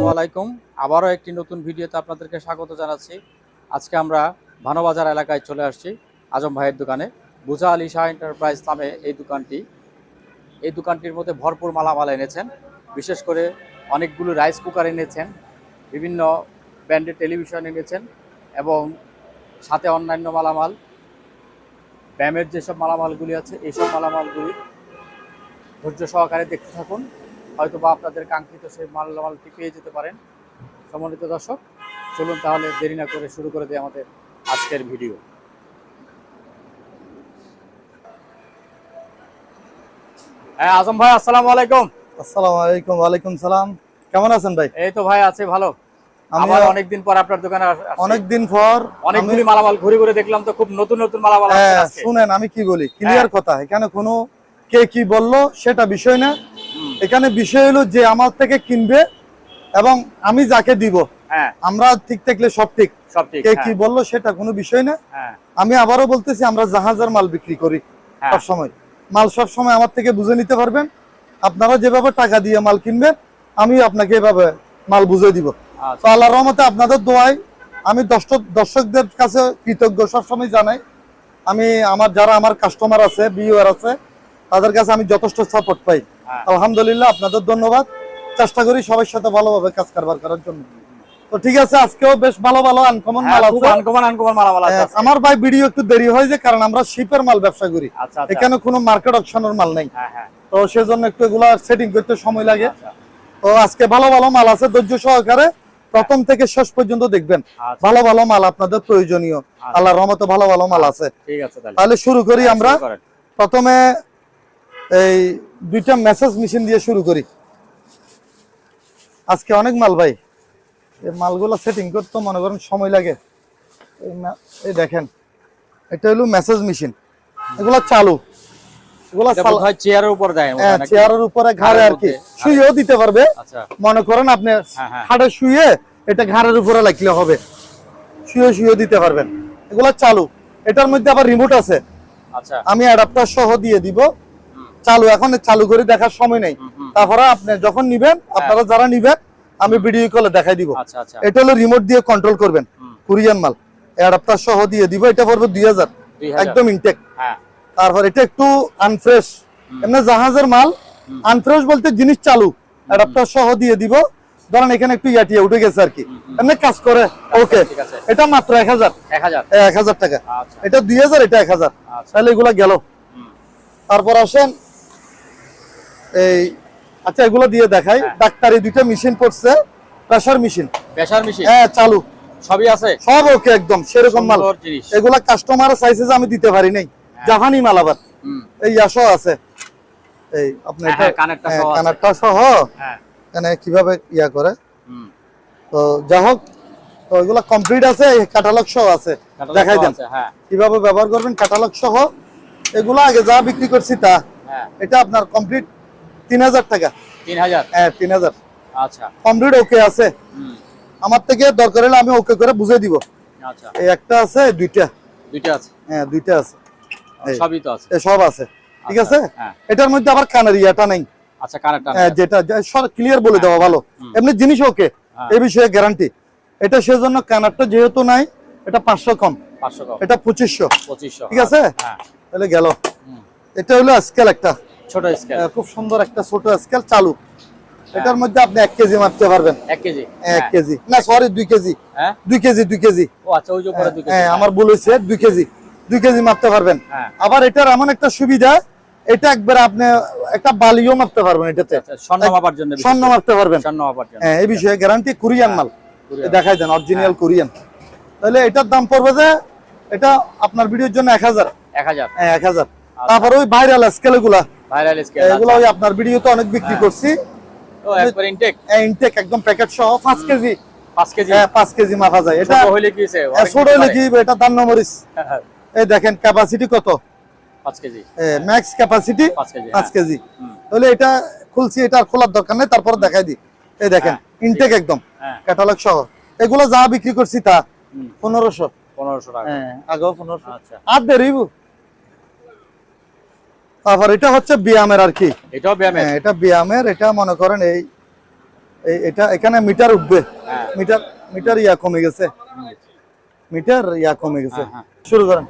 আসসালামু আলাইকুম। আবারও একটি নতুন ভিডিওতে আপনাদেরকে স্বাগত জানাচ্ছি। আজকে আমরা ভানোবাজার এলাকায় চলে আসছি আজম ভাইয়ের দোকানে। বুজা আলী শাহ এন্টারপ্রাইজ নামে এই দোকানটির মধ্যে ভরপুর মালামাল এনেছেন। বিশেষ করে অনেকগুলো রাইস কুকার এনেছেন, বিভিন্ন ব্র্যান্ডের টেলিভিশন এনেছেন এবং সাথে অন্যান্য মালামাল, ব্যায়ামের যেসব মালামালগুলি আছে এইসব মালামালগুলি ধৈর্য সহকারে দেখতে থাকুন, হয়তো বা আপনাদের কাঙ্ক্ষিত সেই মালামালটি পেয়ে যেতে পারেন। সম্মানিত দর্শক, চলুন তাহলে দেরি না করে শুরু করে দিই আমাদের আজকের ভিডিও। হ্যাঁ আজম ভাই, আসসালামু আলাইকুম। আসসালামু আলাইকুম। ওয়ালাইকুম সালাম। কেমন আছেন ভাই? এই তো ভাই আছে ভালো। আমার অনেকদিন পর আপনার দোকানে অনেকদিন পর অনেকগুলি মালামাল ঘুরে ঘুরে দেখলাম, তো খুব নতুন নতুন মালামাল আছে। শুনেন আমি কি বলি, ক্লিয়ার কথা, এখানে কোনো কে কি বললো সেটা বিষয় না। এখানে বিষয় হলো যে আমার থেকে কিনবে এবং আমি যাকে দিব, আমরা ঠিক থাকলে সব ঠিক। কে কি বললো সেটা কোনো বিষয় না। আমি আবারও বলতেছি, আমরা জাহাজের মাল বিক্রি করি সবসময়। মাল সবসময় আমার থেকে বুঝে নিতে পারবেন। আপনারা যেভাবে টাকা দিয়ে মাল কিনবেন, আমি আপনাকে এভাবে মাল বুঝে দিব। তো আল্লাহর রহমতে আপনাদের দোয়ায় আমি দর্শকদের কাছে কৃতজ্ঞ সবসময় জানাই। আমি যারা আমার কাস্টমার আছে, ভিউয়ার আছে, তাদের কাছে আমি যথেষ্ট সাপোর্ট পাই। আলহামদুলিল্লাহ, আপনাদের ধন্যবাদ। চেষ্টা করি সবার সাথে ভালোভাবে কাজ কারবার করার জন্য। তো ঠিক আছে, আজকেও বেশ ভালো ভালো আনকমন মাল আছে। আমার ভাই ভিডিও একটু দেরি হয় যে কারণ আমরা শিপের মাল ব্যবসা করি, এখানে কোনো মার্কেট অপশনের মাল নেই, তো সেজন্য একটু এগুলা সেটিং করতে সময় লাগে। তো আজকে ভালো ভালো মাল আছে, ধৈর্য সহকারে প্রথম থেকে শেষ পর্যন্ত দেখবেন। ভালো ভালো মাল আপনাদের প্রয়োজনীয়, আল্লাহর রহমতে ভালো ভালো মাল আছে। ঠিক আছে, তাহলে শুরু করি আমরা। প্রথমে এই দুইটা মেসেজ মেশিন দিয়ে শুরু করি। আজকে অনেক মাল ভাই, এই মালগুলো সেটিং করতে মনে করেন সময় লাগে। এই দেখেন, এটা হলো মেসেজ মেশিন, এগুলো চালু, এগুলো চেয়ারের উপর দেয়, চেয়ারের উপরে ঘাড়ে আর কি শুয়েও দিতে পারবে। মনে করেন আপনি খাটে শুয়ে এটা ঘাড়ের উপরে লাগলে হবে, শুয়ে শুয়ে দিতে পারবেন। এগুলো চালু, এটার মধ্যে আবার রিমোট আছে। আমি অ্যাডাপ্টার সহ দিয়ে দিব। চালু, এখন চালু করে দেখার সময় নেই। তারপরে আপনি যখন নিবেন, আপনারা যারা নিবেন, আমি ভিডিও কলে দেখাই দিব। এটা হলো রিমোট দিয়ে কন্ট্রোল করবেন, কোরিয়ান মাল, অ্যাডাপ্টার সহ দিয়ে দিব। এটা পড়বে 2000, একদম ইনটেক। তারপর এটা একটু আনফ্রেশ, এমনি জাহাজের মাল। আনফ্রেশ বলতে জিনিস চালু, অ্যাডাপ্টার সহ দিয়ে দিব। ধরেন এখানে একটু ইয়াটিয়া উঠে গেছে আর কি, এমনি কাজ করে। ওকে, এটা মাত্র 1000 টাকা। এটা 2000, এটা 1000। তাহলে এগুলা গেল। তারপর আসেন এই, আচ্ছা এগুলো দিয়ে দেখাই। ডাক্তারি দুইটা মেশিন পড়ছে, প্রেসার মেশিন, হ্যাঁ চালু, সবই আছে, সব ওকে, একদম সেরকম মাল। এগুলা কাস্টমার চাইছে যে আমি দিতে পারি নাই, জাহানি মাল। আবার এই আসো আছে, এই আপনার কানেক্টর সহ এখানে কিভাবে ইয়া করে। তো যা হোক, তো এগুলা কমপ্লিট আছে, ক্যাটালগ সহ আছে, দেখাই দেন কিভাবে ব্যবহার করবেন ক্যাটালগ সহ। এগুলো আগে যা বিক্রি করছি তা, এটা আপনার কমপ্লিট 3000 টাকা। 3000? হ্যাঁ 3000। আচ্ছা, কমপ্লিট ওকে আছে। আমার থেকে দরকার হলে আমি ওকে করে বুঝিয়ে দিব। আচ্ছা, এই একটা আছে, দুইটা আছে। হ্যাঁ দুইটা আছে, সবই তো আছে, সব আছে। ঠিক আছে, এটার মধ্যে আবার কানের ইয়াটা নাই। আচ্ছা, কানেরটা যেটা ক্লিয়ার বলে দেওয়া ভালো, এমনি জিনিস ওকে, এই বিষয়ে গ্যারান্টি। এটা সেজন্য কানারটা যেহেতু নাই, এটা 500 কম, এটা 2500। ঠিক আছে, তাহলে গেল। এটা হলো স্কেল, একটা ছোট স্কেল, খুব সুন্দর একটা ছোট স্কেল চালু। এটার মধ্যে আপনি 1 কেজি মাপতে পারবেন। 1 কেজি? 1 কেজি না, সরি 2 কেজি। 2 KG, 2 KG. ও আচ্ছা, ওই যে উপরে 2 কেজি। হ্যাঁ আমার ভুল হয়েছে, 2 কেজি, 2 কেজি মাপতে পারবেন। আবার এটার এমন একটা সুবিধা, এটা একবার আপনি একটা বালিও মাপতে পারবেন এটাতে, স্বর্ণ মাপার জন্য, স্বর্ণ মাপতে পারবেন। হ্যাঁ, এই বিষয়ে গ্যারান্টি, কোরিয়ান মাল। দেখাই দেন, অরিজিনাল কোরিয়ান। তাহলে এটার দাম পড়বে যে, এটা আপনার ভিডিওর জন্য 1000। হ্যাঁ 1000। তারপর ওই ভাইরাল স্কেল, এগুলো ওই আপনার ভিডিওতে অনেক বিক্রি করছি। ও একবার ইনটেক, ইনটেক একদম প্যাকেট সহ 5 কেজি। 5 কেজি? হ্যাঁ 5 কেজি মাপা যায়। এটা হইলে কি হইছে? ছোট হইলে কি, এটা দান নম্বরিস। এই দেখেন ক্যাপাসিটি কত, 5 কেজি। Max capacity 5 KG. তাহলে এটা খুলছি, এটা খোলার দরকার নেই, তারপর দেখাই দিই। এই দেখেন ইনটেক একদম, ক্যাটালগ সহ। এগুলো যা বিক্রি করছি তা 1500 টাকা। হ্যাঁ আগেও 1500। আচ্ছা, আর দেরিব। তারপর এটা হচ্ছে বিয়ামের আর কি, এটাও বিয়ামের? এটা বিয়ামের। এটা মনে করেন এটা এখানে মিটার উঠবে, হ্যাঁ। মিটার মিটার ইয়া কমে গেছে, মিটার ইয়া কমে গেছে। শুরু করেন।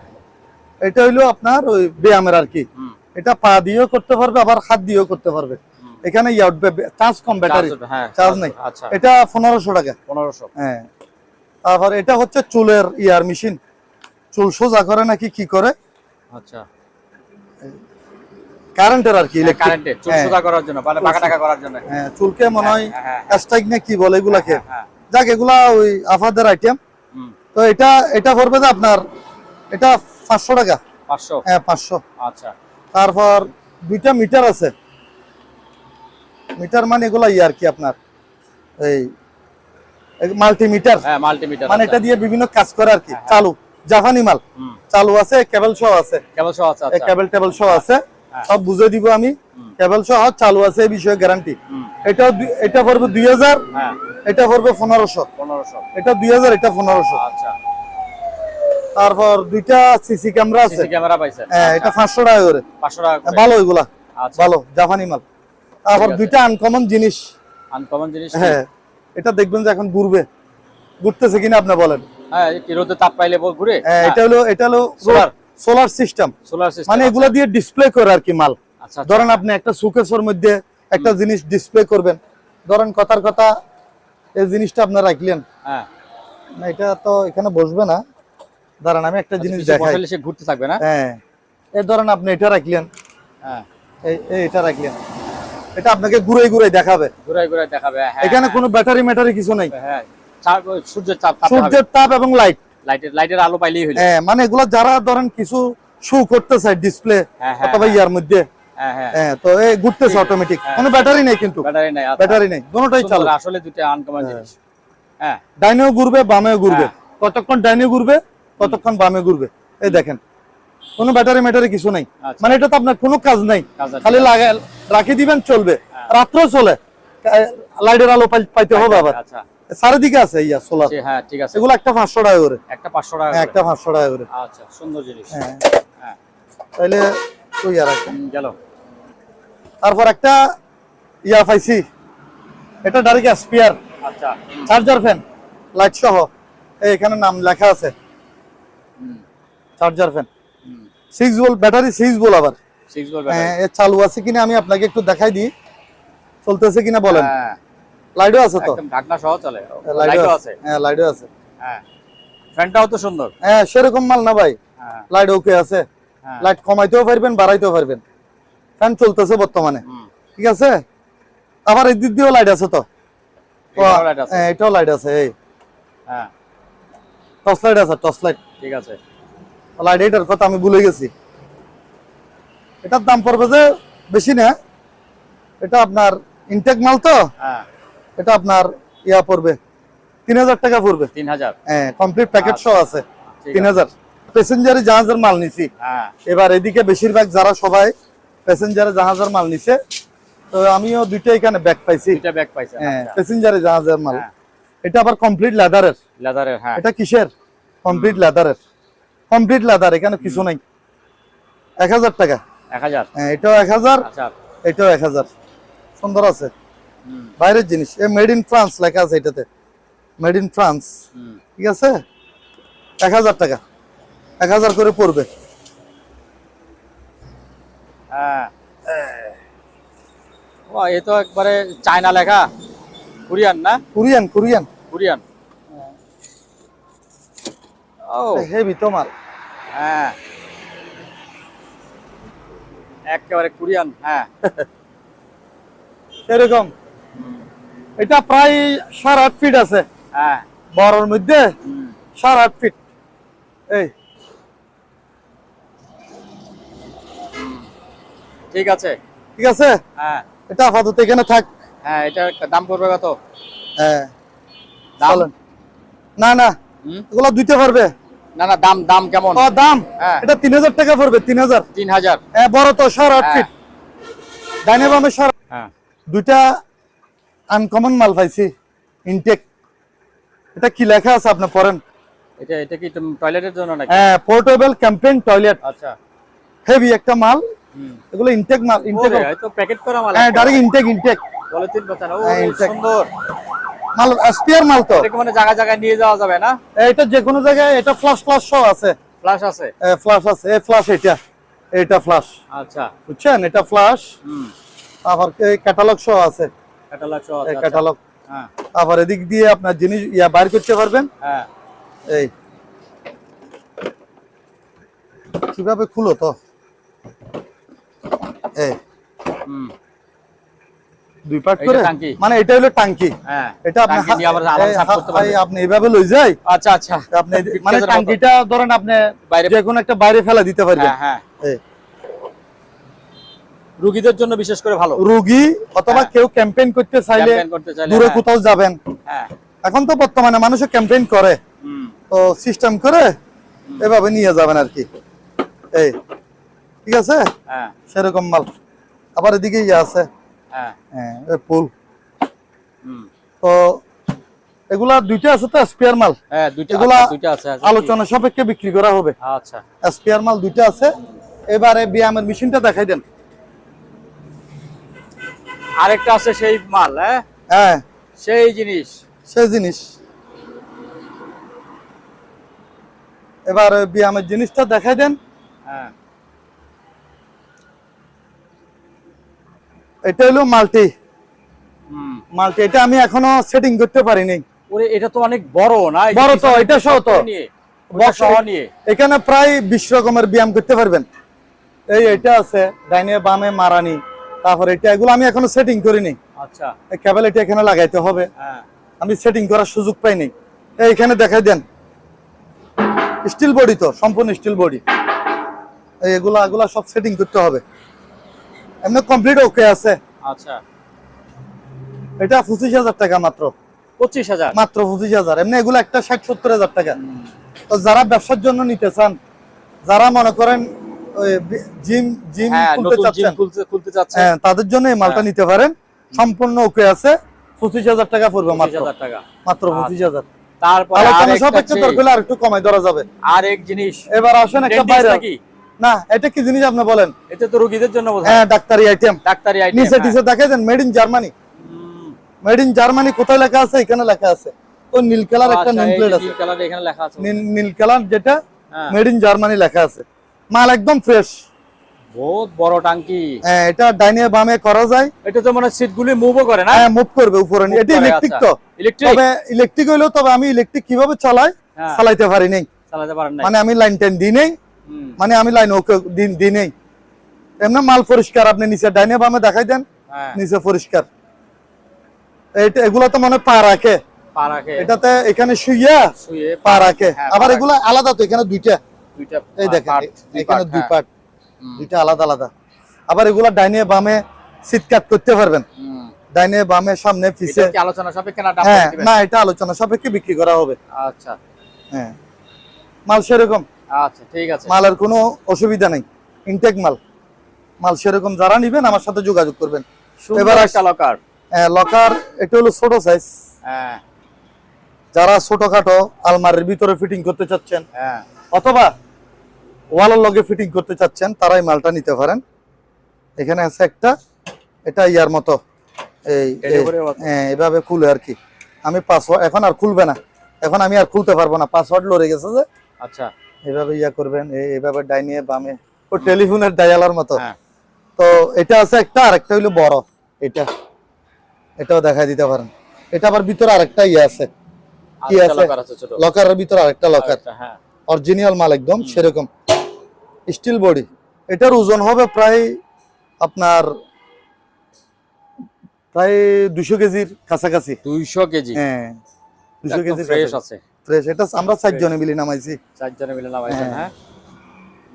এটা হইলো আপনার ওই ব্যায়ামের আর কি, এটা পা দিয়েও করতে পারবে আবার হাত দিয়েও করতে পারবে। এখানে ইয়া উঠবে, চার্জ কম, ব্যাটারি চার্জ নেই। এটা 1500 টাকা। 1500। হ্যাঁ। তারপর এটা হচ্ছে চুলের ইয়ার মেশিন, চুল সোজা করে নাকি কি করে, আচ্ছা, কারেন্টের আর কি, কারেন্টে চুল সোজা করার জন্য, মানে বাঁকা টাকা করার জন্য। হ্যাঁ, চুলকে মনে হয় হ্যাঁ। স্টাইক না কি বলে এগুলাকে, যাক এগুলা ওই আফাদের আইটেম। তো এটা পড়বে যে আপনার এটা 500 টাকা। 500? হ্যাঁ 500। আচ্ছা। তারপর দুইটা মিটার আছে, মিটার মানে এগুলা ইয়ে আর কি আপনার এই মাল্টিমিটার। হ্যাঁ, মাল্টিমিটার, মানে এটা দিয়ে বিভিন্ন কাজ করে আর কি। চালু জাপানি মাল, চালু আছে, কেবল সহ আছে, কেবল সহ আছে। আচ্ছা, কেবল টেবল সহ আছে, সব বুঝিয়ে দিব আমি। কেবল সহ চালু আছে, এই বিষয়ে গ্যারান্টি। এটা পড়বে 2000, হ্যাঁ, এটা পড়বে 1500। 1500, এটা 2000, এটা 1500। আচ্ছা। তারপর দুইটা সিসি ক্যামেরা আছে, সিসি ক্যামেরা পাইছেন? হ্যাঁ, এটা 500 টাকা করে। 500 টাকা করে। ভালো এগুলা, আচ্ছা, ভালো জাপানি মাল। তারপর দুইটা আনকমন জিনিস, আনকমন জিনিস। হ্যাঁ, এটা দেখবেন যে এখন ঘুরতেছে কিনা আপনি বলেন। হ্যাঁ, কি রোদে তাপ পাইলে ঘুরে? হ্যাঁ, এটা হলো সোলার সিস্টেম। সোলার সিস্টেম, মানে এগুলা দিয়ে ডিসপ্লে করে আর কি মাল। আচ্ছা। ধরেন আপনি একটা সুকেসের মধ্যে একটা জিনিস ডিসপ্লে করবেন, ধরেন কথার কথা এই জিনিসটা আপনি রাখলেন, হ্যাঁ, না এটা তো এখানে বসবে না, দাঁড়ান আমি একটা জিনিস দেখাই। বসাইলে সে ঘুরতে থাকবে না? হ্যাঁ, এই ধরেন আপনি এটা রাখলেন, হ্যাঁ, এটা রাখলেন, এটা আপনাকে ঘুরে ঘুরে দেখাবে, ঘুরে ঘুরে দেখাবে। হ্যাঁ, এখানে কোনো ব্যাটারি কিছু নাই। হ্যাঁ, সূর্যের তাপ, সূর্যের তাপ এবং লাইটের আলো পাইলেই হলো। হ্যাঁ, মানে এগুলা যারা ধরেন কিছু শো করতে চায় ডিসপ্লে অথবা ইয়ার মধ্যে, হ্যাঁ, তো এই ঘুরতেছে অটোমেটিক, কোনো ব্যাটারি নেই, কিন্তু ব্যাটারি নেই, দুটোটাই চালু। আসলে দুটো আনকমন জিনিস। হ্যাঁ, ডাইনেও ঘুরবে বামেও ঘুরবে, কতক্ষণ ডাইনে ঘুরবে ততক্ষণ বামে ঘুরবে। এই দেখেন, কোনো ব্যাটারি কিছু নাই, মানে এটা তো আপনার কোনো কাজ নাই, খালি রাখি দিবেন চলবে, রাত্রেও চলে, লাইটের আলো পাইতে হবে আবার। আচ্ছা, চারিদিকে আছে ইয়া সোলার। হ্যাঁ, ঠিক আছে। এগুলো একটা 500 টাকা করে। একটা 500 টাকা, একটা 500 টাকা করে। আচ্ছা, সুন্দর জিনিস। হ্যাঁ, হ্যাঁ, তাইলে তো ইয়া রাখেন গেল। তারপর একটা ইয়া পাইছি, এটা ডাইরেক্ট স্পিয়ার। আচ্ছা, চার্জার ফ্যান, লাইট সহ, এখানে নাম লেখা আছে, charger fan 6 volt battery, 6 volt আবার 6 ভোল্ট ব্যাটারি। হ্যাঁ, চালু আছে কিনা আমি আপনাকে একটু দেখাই দিই, চলতেছে কিনা বলেন। হ্যাঁ, লাইটও আছে তো, একদম ঢাকনা সহ চলে, লাইটও আছে। হ্যাঁ, লাইটও আছে। হ্যাঁ, ফ্যানটাও তো সুন্দর। হ্যাঁ, সেরকম মাল না ভাই, হ্যাঁ, লাইট ওকে আছে, লাইট কমাইতেও পারবেন বাড়াইতেও পারবেন, ফ্যান চলতেছে বর্তমানে, ঠিক আছে। আবার এই দিক দিয়েও লাইট আছে তো, হ্যাঁ, এটাও লাইট আছে, এই হ্যাঁ, টর্চ লাইট আছে, টর্চ লাইট, ঠিক আছে। লাইট, এটার কথা আমি ভুলে গেছি। এটার দাম পড়বে যে বেশি না, এটা আপনার ইনটেক মাল তো, হ্যাঁ, এটা আপনার ইয়া পড়বে 3000 টাকা পড়বে। 3000? হ্যাঁ, কমপ্লিট প্যাকেট সহ আছে, 3000। প্যাসেঞ্জারে জাহাজের মাল নিছি। হ্যাঁ, এবার এদিকে বেশিরভাগ যারা সবাই প্যাসেঞ্জারে জাহাজের মাল নিছে, তো আমিও দুইটা এখানে ব্যাগ পাইছি। দুইটা ব্যাগ পাইছেন? হ্যাঁ, প্যাসেঞ্জারে জাহাজের মাল। এটা আবার কমপ্লিট লেদারের। লেদারের? হ্যাঁ। এটা কিসের? কমপ্লিট লেদারের, কমপ্লিট লেদার, এখানে কিছু নাই। 1000 টাকা। 1000? হ্যাঁ, এটাও 1000। আচ্ছা, এটাও 1000। সুন্দর আছে, বাইরের জিনিস। এ মেড ইন ফ্রান্স লেখা আছে এটাতে, মেড ইন ফ্রান্স, ঠিক আছে। 1000 টাকা, 1000 করে পড়বে। হ্যাঁ, ও এ তো একবারে চায়না লেখা, কোরিয়ান না? Korean, Korean, Korean. ও হেভি তোমার। হ্যাঁ, একেবারে কোরিয়ান। হ্যাঁ, এরকম। এটা প্রায় 8.5 ফিট আছে। হ্যাঁ, বড়র মধ্যে 8.5 ফিট। এই ঠিক আছে, ঠিক আছে। হ্যাঁ, এটা আপাতত এখানে থাক। হ্যাঁ, এটার দাম পড়বে কত? হ্যাঁ, দাম? না না, এগুলো দিতে পারবে না না, দাম কেমন? ও দাম, হ্যাঁ, এটা 3000 টাকা পড়বে। 3000? 3000? হ্যাঁ, বড় তো 8.5 ফিট, ডাইনে বামে 8। হ্যাঁ, দুইটা আনকমন মাল পাইছি, ইনটেক। এটা কি লেখা আছে আপনি পড়েন। এটা কি টয়লেটের জন্য নাকি? হ্যাঁ, পোর্টেবল ক্যাম্পেইন টয়লেট। আচ্ছা, হেভি একটা মাল, এগুলো ইনটেক মাল, ইনটেক, তো প্যাকেট করা মাল। হ্যাঁ, ডাইরেক্ট ইনটেক। বলে 395 ও হ্যাঁ, intact। সুন্দর। মাল স্পেয়ার মাল তো। এটা কি মানে জায়গা জায়গায় নিয়ে যাওয়া যাবে না? এটা যে কোনো জায়গায়, এটা ফ্লাশ সহ আছে। ফ্ল্যাশ আছে? ফ্লাশ আছে, এই ফ্লাশ এটা ফ্লাশ। আচ্ছা। বুঝছেন, এটা ফ্লাশ। হুম। আবার ক্যাটালগ সহ আছে। ক্যাটালগ সহ আছে। ক্যাটালগ। হ্যাঁ। আবার এদিক দিয়ে আপনার জিনিস বাইর করতে পারবেন। হ্যাঁ। এই কিভাবে খুলো তো, এই হুম। দুই পার্ট এটা করে, টাঙ্কি? মানে এটা হলো টাঙ্কি। হ্যাঁ। এটা আপনি টাঙ্কি দিয়ে আবার আলাদা সাফ করতে পারবেন। আপনি এভাবে লই যাই। আচ্ছা আচ্ছা। আপনি মানে মতো। টাঙ্কিটা ধরেন আপনি বাইরে যে কোনো একটা বাইরে ফেলা দিতে পারবেন। হ্যাঁ হ্যাঁ। এই রোগীদের জন্য বিশেষ করে ভালো। রোগী অথবা হ্যাঁ। কেউ ক্যাম্পেইন করতে চাইলে, ক্যাম্পেইন করতে চাইলে, দূরে হ্যাঁ। কোথাও যাবেন। হ্যাঁ। এখন তো বর্তমানে মানুষে ক্যাম্পেইন করে, হুম। তো সিস্টেম করে এভাবে নিয়ে যাবেন আর কি। এই ঠিক আছে, হ্যাঁ। সেরকম মাল। আবার এদিকে ইয়ে আছে, হ্যাঁ। হ্যাঁ ফুল। হুম। তো এগুলা দুইটা আছে তো স্পেয়ার মাল। হ্যাঁ দুইটা আছে। আলোচনা সাপেক্ষে বিক্রি করা হবে। আচ্ছা। স্পেয়ার মাল দুইটা আছে। এবারে ব্যায়ামের মেশিনটা দেখাই দেন। আরেকটা আছে সেই মাল। হ্যাঁ হ্যাঁ, সেই জিনিস। সেই জিনিস। এবার ব্যায়ামের জিনিসটা দেখাই দেন। হ্যাঁ। এটা হলো মাল্টি। হুম। মাল্টি এটা আমি এখনো সেটিং করতে পারিনি। ওরে এটা তো অনেক বড় না? বড় তো, এটা সহ তো বক্স সহ নিয়ে এখানে প্রায় 20 রকমের ব্যায়াম করতে পারবেন। এটা আছে ডাইনে বামে মারানি, তারপর এগুলো আমি এখনো সেটিং করিনি। আচ্ছা। এই কেবল এটা এখানে লাগাইতে হবে। হ্যাঁ। আমি সেটিং করার সুযোগ পাইনি। এইখানে দেখাই দেন। স্টিল বডি তো, সম্পূর্ণ স্টিল বডি। এগুলা সব সেটিং করতে হবে। এমনি কমপ্লিট ওকে আছে। আচ্ছা। এটা 25,000 টাকা মাত্র। 25,000 মাত্র 25,000। এমনি এগুলো একটা 60-70,000 টাকা। তো যারা ব্যবসার জন্য নিতে চান, যারা মনে করেন জিম খুলতে চাচ্ছেন, হ্যাঁ তাদের জন্য এই মালটা নিতে পারেন। সম্পূর্ণ ওকে আছে। 25,000 টাকা পড়বে মাত্র। 25,000 টাকা মাত্র 25,000। তারপর আলোচনা সাপেক্ষে দরকার হলে আরেকটু কমাই ধরা যাবে। আরেক জিনিস। এবার আসেন একটা বাইরে। না, এটা কি জিনিস আপনি বলেন? এটা তো রোগীদের জন্য বোঝায়। হ্যাঁ, ডাক্তারি আইটেম। ডাক্তারি আইটেম। নিচে টিসে দেখাই দেন made in Germany. Made in Germany কোথায় লেখা আছে? এখানে লেখা আছে। তো নীল কালার একটা নেম প্লেট আছে। নীল কালার এখানে লেখা আছে। নীল কালার যেটা মেড ইন জার্মানি লেখা আছে। মাল একদম ফ্রেশ। বহুত বড় টাঙ্কি। হ্যাঁ, এটা ডাইনে বামে করা যায়। এটা তো মানে সিটগুলি মুভও করে না? হ্যাঁ, মুভ করবে উপরে। এটা ইলেকট্রিক তো। তবে ইলেকট্রিক হইলো, তবে আমি ইলেকট্রিক কিভাবে চালাই চালাইতে পারি নাই। চালাতে পারেন না? মানে আমি লাইন টেন দিই নাই, মানে আমি লাইন ওকে দিই নাই। এমনি মাল পরিষ্কার। আপনি নিচে ডাইনে বামে দেখাই দেন। নিচে পরিষ্কার। এগুলা তো মনে পা রাখে। এটাতে এখানে শুইয়া পা রাখে। আবার এগুলা আলাদা তো, এখানে দুইটা। এই দেখেন, এখানে দুই পার্ট, দুইটা আলাদা আলাদা। আবার এগুলা ডাইনে বামে সিট কাট করতে পারবেন। ডাইনে বামে সামনে পিছে। এটা কি আলোচনা সাপেক্ষে না দাম দিবেন? না, এটা আলোচনা সাপেক্ষে বিক্রি করা হবে। আচ্ছা। হ্যাঁ, মাল সেরকম। আচ্ছা, ঠিক আছে। মালের কোনো অসুবিধা নাই। ইনটেক মাল। মাল সেরকম। যারা নিবেন আমার সাথে যোগাযোগ করবেন। এবার একটা লকার। লকার এটা হলো ছোট সাইজ। হ্যাঁ। যারা ছোটখাটো আলমারির ভিতরে ফিটিং করতে চাচ্ছেন, হ্যাঁ, অথবা ওয়ালের লগে ফিটিং করতে চাচ্ছেন, তারাই মালটা নিতে পারেন। এখানে আছে একটা, এটা ইয়ার মতো এভাবে খুলে আর কি। আমি পাসওয়ার্ড এখন আর খুলবে না, এখন আমি আর খুলতে পারবো না, পাসওয়ার্ড লড়ে গেছে যে। আচ্ছা। এভাবে ইয়া করবেন, এইভাবে ডাইনিয়ে বামে, ও টেলিফোনের ডায়ালার মতো। তো এটা আছে একটা, আরেকটা হইলো বড়। এটাও দেখাই দিতে পারেন। এটা আবার ভিতরে আরেকটা ইয়ে আছে। কি আছে? লকারের ভিতরে আরেকটা লকার। অরিজিনাল মাল একদম সেরকম স্টিল বডি। এটার ওজন হবে প্রায় আপনার 200 কেজির কাছাকাছি। 200 কেজি? হ্যাঁ, 200 কেজি ফ্রেশ আছে। ফ্রেশ। এটা আমরা 4 জনে মিলে নামাইছি। 4 জনে মিলে নামাইছেন? হ্যাঁ,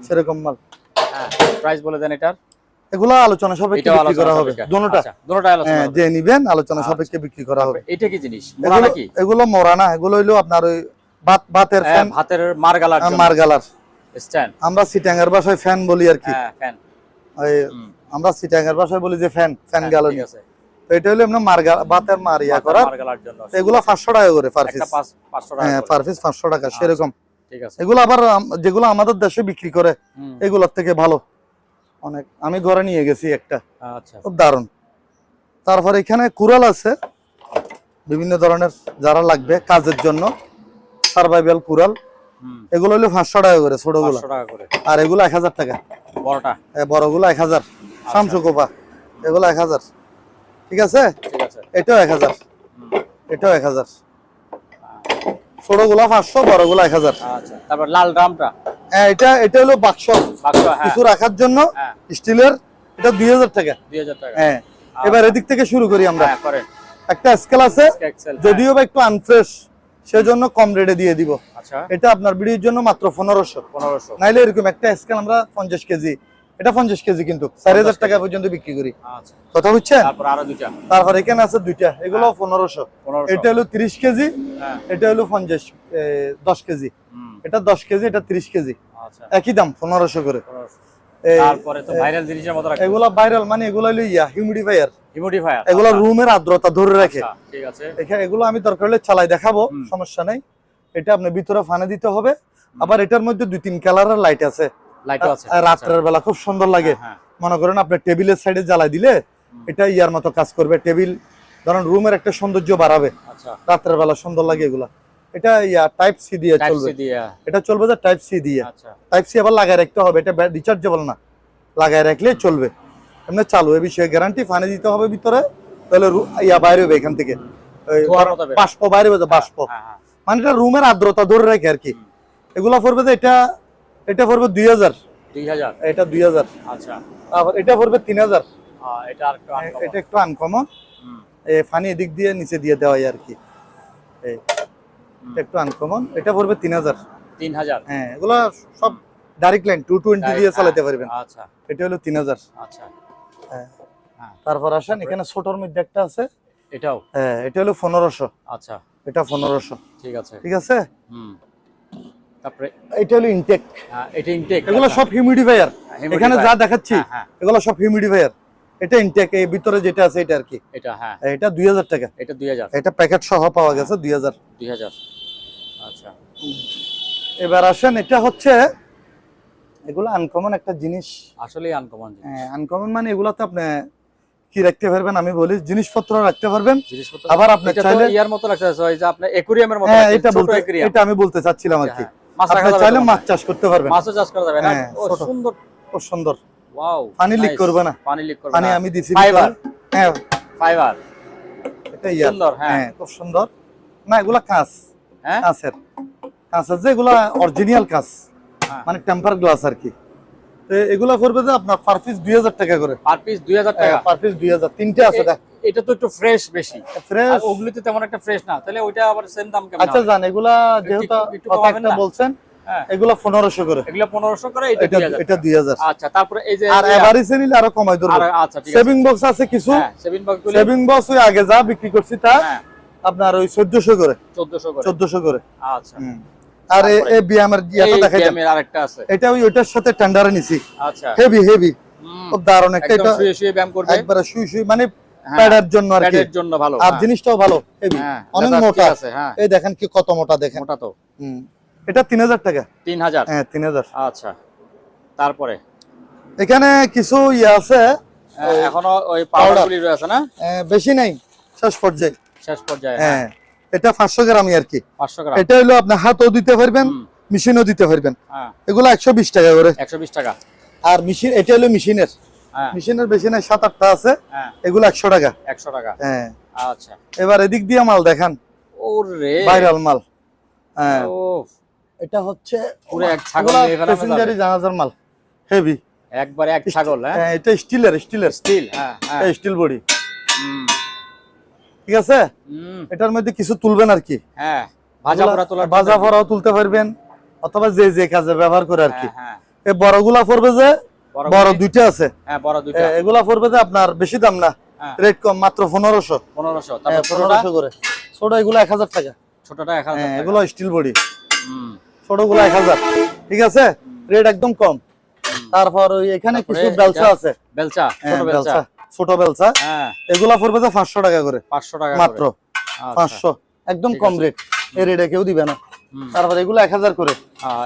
সেরকম মাল। হ্যাঁ, প্রাইস বলে দেন এটার। এগুলা আলোচনা সাপেক্ষে বিক্রি করা হবে। দুটোটা আলোচনা হবে। যে নিবেন আলোচনা সাপেক্ষে বিক্রি করা হবে। এটা কি জিনিস? মোড়া নাকি? এগুলো মোড়া না, এগুলো হইলো আপনার ওই ভাতের ফ্যান। ভাতের মারগালার জন্য। মারগালার স্ট্যান্ড। আমরা সিটাঙ্গার ভাষায় ফ্যান বলি আর কি। হ্যাঁ, ফ্যান। ওই আমরা সিটাঙ্গার ভাষায় বলি যে ফ্যান গালন। ঠিক আছে। তো এটা হলো এমনি ভাতের মারিয়া করার জন্য। এগুলো 500 টাকা করে পার পিস। 500 টাকা। হ্যাঁ, পার পিস 500 টাকা সেরকম। ঠিক আছে। এগুলো আবার যেগুলো আমাদের দেশে বিক্রি করে এগুলোর থেকে ভালো অনেক। আমি ঘরে নিয়ে গেছি একটা। আচ্ছা, খুব দারুণ। তারপর এখানে কুড়াল আছে বিভিন্ন ধরনের, যারা লাগবে কাজের জন্য, সার্ভাইভাল কুড়াল। এগুলো হলো 500 টাকা করে ছোটগুলো, আর এগুলো 1000 টাকা বড়টা। বড়গুলো 1000। শামসুকোপা এগুলো 1000। ঠিক আছে, এটাও 1000, এটাও 1000। ছোটগুলো 500, বড়গুলো 1000। আচ্ছা, তারপর লাল ড্রামটা, হ্যাঁ এটা হলো বাক্স কিছু রাখার জন্য স্টিলের, এটা 2000 টাকা। 2000 টাকা। হ্যাঁ, এবার এদিক থেকে শুরু করি আমরা। করেন। একটা স্কেল আছে, যদিও বা একটু আনফ্রেশ, সেজন্য কম রেটে দিয়ে দিব। আচ্ছা, এটা আপনার ভিডিওর জন্য মাত্র 1500। নাইলে এরকম একটা স্কেল আমরা 50 কেজি, এটা 50 কেজি কিন্তু 4000 টাকা পর্যন্ত বিক্রি করি। আচ্ছা, কথা বুঝছেন? তারপর আরো দুইটা, তারপর এখানে আছে দুইটা, এগুলো 1500। এটা হলো 30 কেজি, এটা হলো 10 কেজি। এটা 10 কেজি, এটা 30 কেজি। আচ্ছা, একই দাম 1500 করে। তারপরে তো ভাইরাল জিনিসের মতো রাখা, এগুলো ভাইরাল মানে এগুলো হলো হিউমিডিফায়ার। এগুলো আচ্ছা, রুমের আর্দ্রতা ধরে রাখে। ঠিক আছে, এগুলো আমি দরকার হলে চালাই দেখাবো, সমস্যা নাই। এটা আপনি ভিতরে ফানে দিতে হবে। আবার এটার মধ্যে 2-3 কালারের লাইট আছে, রাত্রের বেলা খুব সুন্দর লাগে। মনে করেন আপনি টেবিলের সাইডে জ্বালাই দিলে এটা ইয়ার মতো কাজ করবে। টেবিল ধরেন রুমের একটা সৌন্দর্য বাড়াবে, রাত্রের বেলা সুন্দর লাগে এগুলা। এটা টাইপ সি দিয়ে চলবে, এটা চলবে যে টাইপ সি দিয়ে। টাইপ সি আবার লাগায় রাখতে হবে, এটা রিচার্জেবল না, লাগায় রাখলে চলবে। এমনি চালু, এ বিষয়ে গ্যারান্টি। ফানে দিতে হবে ভিতরে, তাহলে বাইরে হবে এখান থেকে বাষ্প বাইরে হবে, বাষ্প মানে এটা রুমের আর্দ্রতা ধরে রাখে আর কি। এগুলা পড়বে যে এটা পড়বে 2000। এটা 2000। আচ্ছা, আবার এটা পড়বে 3000। এটা একটু আনকমন, ফানি এদিক দিয়ে নিচে দিয়ে দেওয়া আর কি, একটু আনকমন। এটা পড়বে 3000। হ্যাঁ, এগুলা সব ডাইরেক্ট লাইন 220 দিয়ে চালাতে পারবেন। আচ্ছা, এটা হলো 3000। আচ্ছা, হ্যাঁ, তারপর আসেন এখানে ছোটর মধ্যে একটা আছে, এটাও। হ্যাঁ, এটা হলো 1500। আচ্ছা, এটা 1500। ঠিক আছে, ঠিক আছে। তারপরে এটা হলো ইনটেক। এটা ইনটেক, এগুলো সব হিউমিডিফায়ার। এখানে যা দেখাচ্ছি এগুলো সব হিউমিডিফায়ার। এটা ইনটেক, এই ভিতরে যেটা আছে এটা আর কি। এটা হ্যাঁ, এটা 2000 টাকা। এটা 2000। এটা প্যাকেট সহ পাওয়া গেছে 2000। আচ্ছা, এবার আসেন, এটা হচ্ছে এগুলো আনকমন একটা জিনিস। আসলে আনকমন জিনিস। হ্যাঁ, আনকমন মানে এগুলাতে আপনি কি রাখতে পারবেন, আমি বলি জিনিসপত্র রাখতে পারবেন। আবার আপনি চাইলে ইয়ার মতো রাখতে হয় যে আপনি অ্যাকুরিয়ামের মতো। হ্যাঁ, এটা আমি বলতে চাচ্ছিলাম আর কি। আপনি চাইলে মাছ চাষ করতে পারবেন, মাছও চাষ করা যাবে না। ও সুন্দর, খুব সুন্দর। ওয়াও, পানি লিক করবে না, পানি লিক করবে না। পানি আমি দিছি ফাইবার। হ্যাঁ, ফাইবার, এটা সুন্দর। হ্যাঁ, খুব সুন্দর। না, এগুলা কাঁচ, কাঁচের যে এগুলা অরিজিনাল কাঁচ, মানে টেম্পার গ্লাস আর কি। তো এগুলা পড়বে যে আপনার পার পিস 2000 টাকা করে। পার পিস 2000 টাকা। Per piece 2000। তিনটে আছে। এটা তো একটু ফ্রেশ বেশি, ফ্রেশ। আর ওগুলিতে তেমন একটা ফ্রেশ না, তাহলে ওইটা আবার সেম দাম কেমন? আচ্ছা, জান এগুলা যেহেতু কথা একটা বলছেন, এগুলা 1500 করে। এগুলা 1500 করে, এটা 2000। এটা 2000। আচ্ছা, তারপরে এই যে আর এভারেজে নিলে আরো কমাই দেব। আচ্ছা, ঠিক আছে। সেভিং বক্স আছে কিছু। সেভিং বক্স ওই আগে যা বিক্রি করছি তা আপনার ওই 1400 করে। 1400 করে। আচ্ছা, আর এই বিয়ামের ইয়াটা দেখাই দেন। আরেকটা আছে, এটা ওইটার সাথে টেন্ডারে নিছি। আচ্ছা, হেভি খুব দারুণ একটা। এটা শুয়ে ব্যায়াম করবে একবারে শুই মানে প্যাডের জন্য আর কি, প্যাডের জন্য ভালো। আর জিনিসটাও ভালো, হেভি, অনেক মোটা আছে। এই দেখেন কি কত মোটা, দেখেন মোটা তো। এটা 3000 টাকা। 3000। হ্যাঁ, 3000। আচ্ছা, তারপরে এখানে কিছু ইয়া আছে, এখনো ওই পাউডারগুলি রয়েছে না? বেশি নাই, শেষ পর্যায়ে। হ্যাঁ, এটা 500 গ্রামই আর কি। 500 গ্রাম। এটা হলো আপনি হাতও দিতে পারবেন, মেশিনও দিতে পারবেন। এগুলো 120 টাকা করে। 120 টাকা। আর মেশিন, এটা হলো মেশিনের। মেশিনের বেশি নাই, 7-8টা আছে। এগুলো 100 টাকা। 100 টাকা। হ্যাঁ, আচ্ছা। এবার এদিক দিয়ে মাল দেখান। ওরে, ভাইরাল মাল। হ্যাঁ, ও এটা হচ্ছে পুরো এক ছাগল প্যাসেঞ্জারি জাহাজের মাল, হেভি একবারে এক ছাগল। হ্যাঁ, এটা স্টিল। হ্যাঁ, স্টিল বডি। ঠিক আছে। এটার মধ্যে কিছু তুলবেন আর কি। হ্যাঁ, ভাজা পড়াও তুলতে পারবেন, অথবা যে কাজে ব্যবহার করে আর কি। এই বড়গুলা পড়বে যে, বড় দুইটা আছে। হ্যাঁ, বড় দুইটা। এগুলা পড়বে যে আপনার বেশি দাম না, রেট কম, মাত্র 1500। 1500। তারপর 1500 করে। ছোট এগুলো 1000 টাকা। ছোটটা 1000। হ্যাঁ, এগুলো স্টিল বডি। ছোটগুলো 1000। ঠিক আছে, রেট একদম কম। তারপর ওই এখানে কিছু বেলচা আছে। বেলচা, ছোট বেলচা। এগুলা পড়বে যে 500 টাকা করে। 500 টাকা মাত্র। 500, একদম কম রেট। এই রেটে কেউ দিবে না। তারপর এগুলো 1000 করে।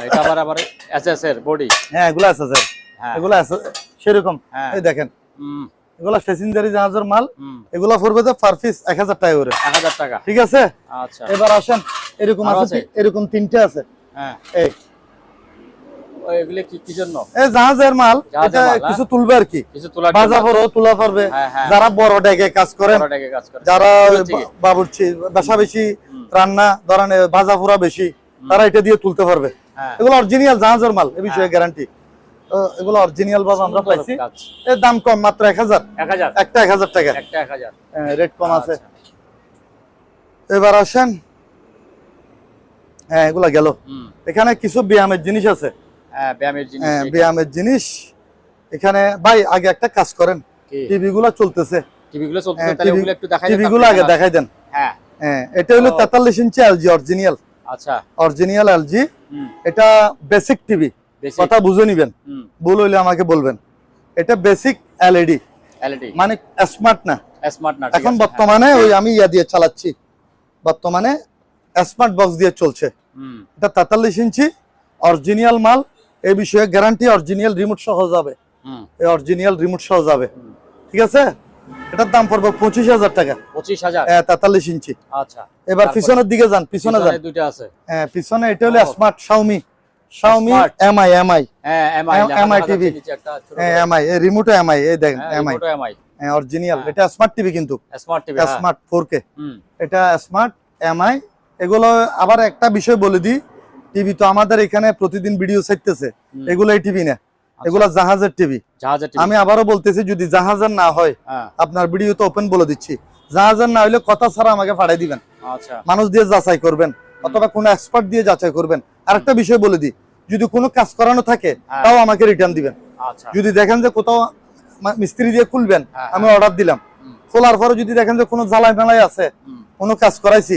এটা আবার এসএস এর বডি। হ্যাঁ, এগুলো এসএস এর। এগুলো আছে সেরকম। এই দেখেন, এগুলা প্যাসেঞ্জারি জাহাজের মাল। হুম। এগুলা পড়বে তো পার পিস 1000 টাকা করে। 1000 টাকা। ঠিক আছে। আচ্ছা। এবার আসেন, এরকম আরো আছে, আছে? এরকম 3টে আছে। হ্যাঁ। এই এগুলো কি জন্য? এই জাহাজের মাল, জাহাজের এটা মাল, হ্যাঁ? কিছু তুলবে আর কি, কিছু তোলার বাজা জন্য। বড় তোলা পারবে। হ্যাঁ, হ্যাঁ। যারা বড় ডেকে কাজ করেন, বড় ডেকে কাজ করে। যারা এগুলো থেকে? বাবুর্চি বাসা বেশি, হুম। রান্না ধরেন ভাজা পোড়া বেশি, তারা এটা দিয়ে তুলতে পারবে। হ্যাঁ। এগুলো অরিজিনাল জাহাজের মাল, এ বিষয়ে হ্যাঁ। গ্যারান্টি। এগুলো অরিজিনাল ভাবে আমরা সুন্দর পাইছি। কাজ। এর দাম কম, মাত্র 1000। 1000। একটা 1000 টাকা, একটা 1000। রেট কম আছে। আচ্ছা। এবার আসেন, হ্যাঁ এগুলা গেল। হুম। এখানে কিছু ব্যায়ামের জিনিস আছে। হ্যাঁ, ব্যায়ামের জিনিস। হ্যাঁ, এটা। ব্যায়ামের জিনিস। এখানে ভাই আগে একটা কাজ করেন, কি? টিভি গুলা চলতেছে, টিভি গুলো চলতেছে, তাহলে ওগুলো একটু দেখাই টিভি দেন, গুলো তারপরে আগে জানাস। দেখাই দেন। হ্যাঁ। হ্যাঁ, এটা হলো ও। 43 ইঞ্চি এলজি অরিজিনাল। আচ্ছা। Original LG. হুম। এটা বেসিক টিভি, বেসিক। কথা বুঝে নিবেন, হুম। ভুল হইলে আমাকে বলবেন। এটা বেসিক এলইডি, এলইডি। মানে স্মার্ট না। স্মার্ট না। এখন বর্তমানে ওই আমি ইয়া দিয়ে চালাচ্ছি, বর্তমানে স্মার্ট বক্স দিয়ে চলছে। হুম। এটা 43 ইঞ্চি অরিজিনাল মাল, এই বিষয়ে গ্যারান্টি। অরিজিনাল রিমোট সহ যাবে, হুম। এই অরিজিনাল রিমোট সহ যাবে। হুম। ঠিক আছে। এটার দাম পড়বে 25000 টাকা। 25000। 43 ইঞ্চি। আচ্ছা। এবার তারপরে? পিছনের দিকে যান, পিছনে যান। পিছনে দুইটা আছে। হ্যাঁ, পিছনে এটা হলো ও। Smart Xiaomi, Xiaomi Smart। MI, MI, হ্যাঁ, এমআই MI TV। হ্যাঁ এমআই, এই রিমোট এমআই, এই দেখেন এমআই, রিমোট এমআই। হ্যাঁ অরিজিনাল। হ্যাঁ। এটা স্মার্ট টিভি কিন্তু, স্মার্ট টিভি। Smart 4K। হুম। এটা স্মার্ট এমআই। এগুলো আবার একটা বিষয় বলে দিই, টিভি তো আমাদের এখানে প্রতিদিন ভিডিও ছাড়তেছে, হুম। এগুলো এই টিভি না, এগুলা জাহাজের টিভি। জাহাজের টিভি। আমি আবারও বলতেছি, যদি জাহাজের না হয়, হ্যাঁ। আপনার ভিডিও তো ওপেন বলে দিচ্ছি, জাহাজের না হইলে কথা ছাড়া আমাকে পাঠাই দিবেন, আচ্ছা। মানুষ দিয়ে যাচাই করবেন, অথবা কোনো এক্সপার্ট দিয়ে যাচাই করবেন। আরেকটা বিষয় বলে দিই, যদি কোনো কাজ করানো থাকে হ্যাঁ। তাও আমাকে রিটার্ন দিবেন। আচ্ছা। যদি দেখেন যে কোথাও মিস্ত্রি দিয়ে খুলবেন, হ্যাঁ, আমি অর্ডার দিলাম, হুম। খোলার পরে যদি দেখেন যে কোনো জ্বালাই মেলাই আছে, হুম। কোনো কাজ করাইছি,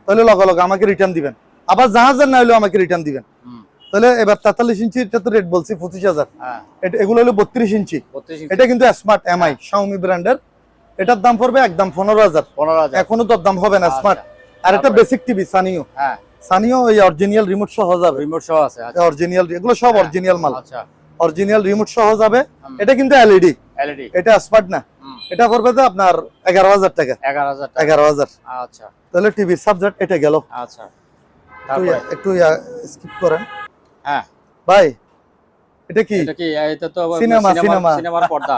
তাহলে লগে লগে আমাকে রিটার্ন দিবেন। আবার জাহাজের না হলেও আমাকে রিটার্ন দিবেন। হুম। তাহলে এবার 43 ইঞ্চি, এটা তো রেট বলছি 25000। হ্যাঁ। এগুলো হলো 32 ইঞ্চি। 32 ইঞ্চি। এটা কিন্তু স্মার্ট এমআই শাওমি ব্র্যান্ডের। এটার দাম পড়বে একদম 15000। 15000। এখনো তো দাম হবে না, আচ্ছা। স্মার্ট। আর এটা তারপরে? বেসিক টিভি সানিও, হ্যাঁ। সানিও এই অরিজিনাল রিমোট সহ যাবে। রিমোট সহ আছে। আচ্ছা। অরিজিনাল, এগুলো সব অরিজিনাল মাল, আচ্ছা। অরিজিনাল রিমোট সহ যাবে। হুম। এটা কিন্তু এলইডি, এলইডি। এটা স্মার্ট না। হুম। এটা পড়বে তো আপনার 11000 টাকা। 11000 টাকা। 11000। আচ্ছা। তাহলে টিভির সাবজেক্ট এটা গেল। আচ্ছা। তারপরে? একটু স্কিপ করেন হ্যাঁ। ভাই। এটা কি? এটা কি? এটা তো সিনেমা, সিনেমা। সিনেমার পর্দা।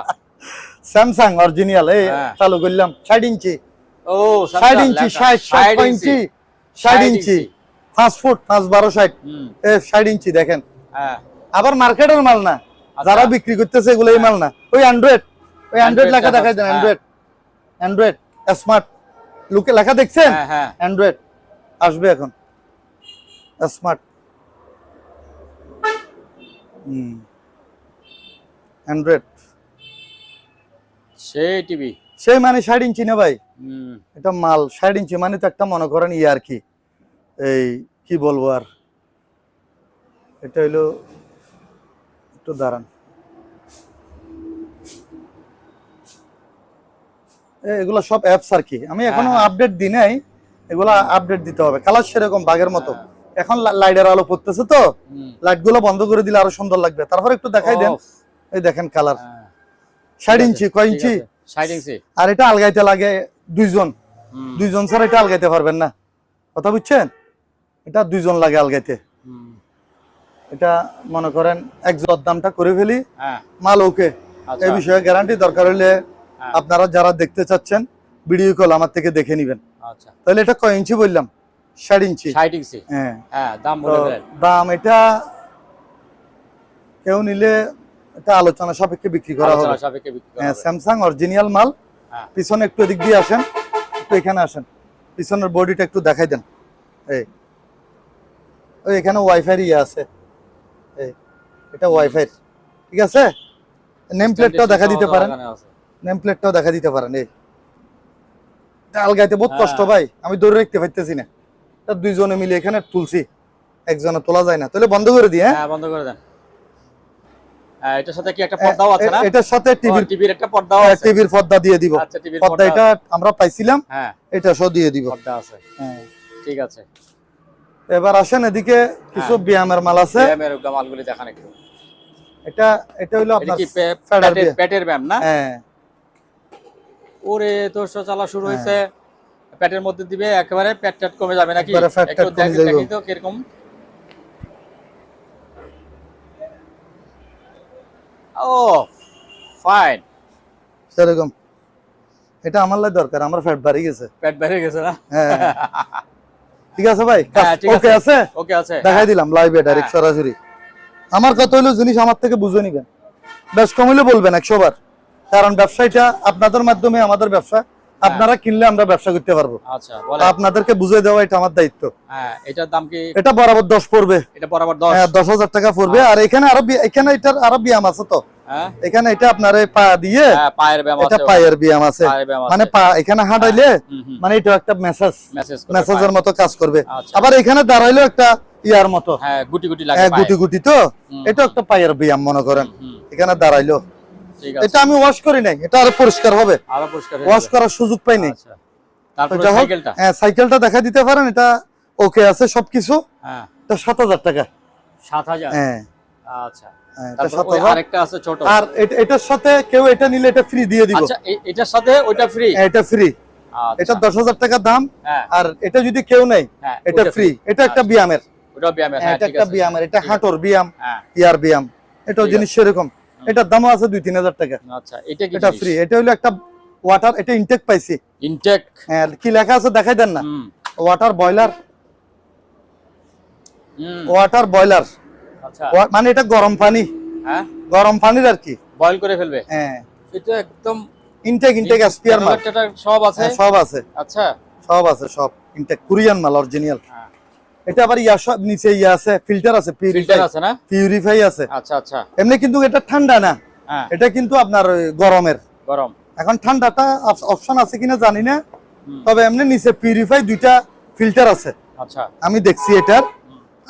স্যামসাং অরিজিনাল, এই হ্যাঁ। চালু করলাম। 60 ইঞ্চি, ও 60 ইঞ্চি, 60 ইঞ্চি, 60 ইঞ্চি, 5 ফুট 5 12 60। হুম। 60 ইঞ্চি দেখেন। হ্যাঁ। আবার মার্কেটের মাল না, যারা বিক্রি করতেছে এগুলো এই মাল না। ওই অ্যান্ড্রয়েড, ওই অ্যান্ড্রয়েড লেখা দেখাই দেন। অ্যান্ড্রয়েড, অ্যান্ড্রয়েড স্মার্ট লুকে লেখা দেখছেন? হ্যাঁ, হ্যাঁ। অ্যান্ড্রয়েড আসবে এখন, স্মার্ট। অ্যান্ড্রয়েড সেই টিভি। সেই মানে 60 ইঞ্চি না ভাই, হুম। এটা মাল 60 ইঞ্চি মানে তো একটা মনে করেন ইয়ে আর কি, এই কি বলবো আর, এটা হইলো, একটু দাঁড়ান, এগুলো সব অ্যাপস আর কি। আমি এখনো হ্যাঁ। আপডেট দিই নাই, এগুলা আপডেট দিতে হবে। কালার সেরকম বাঘের মতো। এখন লাইটের আলো পড়তেছে তো, হুম। লাইট গুলো বন্ধ করে দিলে আরো সুন্দর লাগবে। তারপর একটু দেখাই দেন, ওফ। এই দেখেন কালার। হ্যাঁ। 60 ইঞ্চি, কয় ইঞ্চি? 60 ইঞ্চি। আর এটা আলগাইতে লাগে দুইজন, হুম। দুইজন ছাড়া এটা আলগাইতে পারবেন না, কথা বুঝছেন? এটা দুইজন লাগে আলগাইতে। হুম। এটা মনে করেন একজোড়ার দামটা করে ফেলি, হ্যাঁ। মাল ওকে। আচ্ছা। এই বিষয়ে গ্যারান্টি। দরকার হলে হ্যাঁ। আপনারা যারা দেখতে চাচ্ছেন ভিডিও কল আমার থেকে দেখে নিবেন। আচ্ছা। তাহলে এটা কয় ইঞ্চি বললাম? 60 ইঞ্চি। 60 ইঞ্চি। হ্যাঁ। হ্যাঁ, দাম তো বলে দেন। দাম এটা কেউ নিলে এটা আলোচনা সাপেক্ষে বিক্রি করা হবে। আলোচনা সাপেক্ষে বিক্রি করা হ্যাঁ, হবে। স্যামসাং অরিজিনাল মাল। হ্যাঁ। পিছনে একটু এদিক দিয়ে আসেন, একটু এখানে আসেন, পিছনের বডিটা একটু দেখাই দেন। এই ওই এখানে ওয়াইফাই ইয়ে আছে, এই এটা ওয়াইফাই। ঠিক আছে, নেম প্লেটটাও দেখা দিতে পারেন, লাগানো আছে। নেম প্লেটটাও দেখা দিতে পারেন। এই এটা আলগাইতে বহুত কষ্ট ভাই, আমি ধরে রাখতে পারতেছি না। তা দুইজনে মিলে এখানে তুলছি, একজনে তোলা যায় না। তাহলে বন্ধ করে দিই। হ্যাঁ, হ্যাঁ, বন্ধ করে দেন। হ্যাঁ, এটার সাথে কি একটা পর্দাও আছে না? এটার সাথে টিভির একটা পর্দাও আছে। টিভির পর্দা দিয়ে দিব। আচ্ছা, টিভির পর্দা এটা আমরা পাইছিলাম, হ্যাঁ, এটা সহ দিয়ে দিব। পর্দা আছে। হ্যাঁ। ঠিক আছে। এবার আসেন এদিকে, কিছু ব্যায়ামের মাল আছে। ব্যায়ামের মালগুলি দেখান একটু। এটা এটা হইলো এটা আপনার কি ফেডার ব্যায়াম। পেটের ব্যায়াম না? হ্যাঁ, ওরে তোর চালা শুরু হয়েছে, পেটের মধ্যে দিবে একেবারে, পেট টেট কমে যাবে নাকি? একবারে ফ্যাট একটু কমে যাবে। দেখি তো কিরকম। ও ফাইন, সেরকম। এটা আমার লাই দরকার, আমার ফ্যাট বাড়ি গেছে। পেট বেড়ে গেছে না? হ্যাঁ ঠিক আছে ভাই, হ্যাঁ, ঠিক ওকে আছে, ওকে আছে। দেখাই দিলাম লাইভে ডাইরেক্ট সরাসরি। আমার কথা হইলো জিনিস আমার থেকে বুঝে নিবেন, বেশ কম হইলে বলবেন 100 বার, কারণ ব্যবসায়টা আপনাদের মাধ্যমে আমাদের ব্যবসা, আপনারা কিনলে আমরা ব্যবসা করতে পারবো। আচ্ছা বলে আপনাদেরকে বুঝিয়ে দেওয়া এটা আমার দায়িত্ব। হ্যাঁ, এটার দাম কি? এটা বরাবর 10 পড়বে। এটা বরাবর 10? হ্যাঁ 10,000 টাকা পড়বে। আর এখানে আরো এখানে এটার আরো ব্যায়াম আছে তো। হ্যাঁ, এখানে এটা আপনার এই পা দিয়ে, হ্যাঁ পায়ের ব্যায়াম আছে, এটা পায়ের ব্যায়াম আছে, পায়ের ব্যায়াম আছে। মানে পা এখানে হাঁটাইলে মানে এটা একটা মেসেজ মেসেজের মতো কাজ করবে। আচ্ছা। আবার এখানে দাঁড়াইলেও একটা ইয়ার মতো, হ্যাঁ গুটি গুটি লাগে হ্যাঁ পায়ে। গুটি গুটি, তো এটা একটা পায়ের ব্যায়াম মনে করেন। এখানে দাঁড়াইলো, ঠিক আছে। এটা আমি ওয়াশ করি নাই, এটা আরো পরিষ্কার হবে, আরো পরিষ্কার হয়ে ওয়াশ যাবে। করার সুযোগ পাই নাই। আচ্ছা, তারপরে যাই হোক, সাইকেলটা? হ্যাঁ সাইকেলটা দেখা দিতে পারেন, এটা ওকে আছে সবকিছু। হ্যাঁ, এটা 7,000 টাকা। 7,000? হ্যাঁ আচ্ছা, এটা তারপর ওই 7,000। আরেকটা আছে ছোট। আর এটার সাথে কেউ এটা নিলে এটা ফ্রি দিয়ে দিব। আচ্ছা, এটার সাথে ওইটা ফ্রি? এটা ফ্রি, এটা 10,000 টাকা দাম। হ্যাঁ, আর এটা যদি কেউ নেয় হ্যাঁ, এটা ওইটা ফ্রি। এটা একটা আচ্ছা। ব্যায়ামের, ওটাও ব্যায়ামের? হ্যাঁ, এটা ঠিক একটা আছে। ব্যায়ামের, এটা হাঁটুর ব্যায়াম, হ্যাঁ, ইয়ার ব্যায়াম, এটাও ঠিক জিনিস সেরকম। এটার দামও আছে 2-3,000 টাকা। আচ্ছা, এটা কি এটা ফ্রি। এটা হলো একটা ওয়াটার, এটা ইনটেক পাইছি। ইনটেক? হ্যাঁ, কি লেখা আছে দেখাই দেন না। ওয়াটার বয়লার, ওয়াটার বয়লার, আচ্ছা, মানে এটা গরম পানি, হ্যাঁ গরম পানির আর কি, বয়েল করে ফেলবে? হ্যাঁ এটা একদম ইনটেক এসপিআর মাল, এটা সব আছে? হ্যাঁ, সব আছে, আচ্ছা, সব আছে, সব ইনটেক কোরিয়ান মাল, অরিজিনাল। হ্যাঁ, এটা আবার ইয়া সব নিচে ইয়া আছে, ফিল্টার আছে, ফিল্টার আছে না? পিউরিফাই আছে। আচ্ছা আচ্ছা, এমনি কিন্তু এটা ঠান্ডা না, হ্যাঁ এটা কিন্তু আপনার ওই গরমের। গরম। এখন ঠান্ডাটা অপশন আছে কিনা জানি না, তবে এমনি নিচে পিউরিফাই 2টা ফিল্টার আছে, আচ্ছা, আমি দেখছি এটার।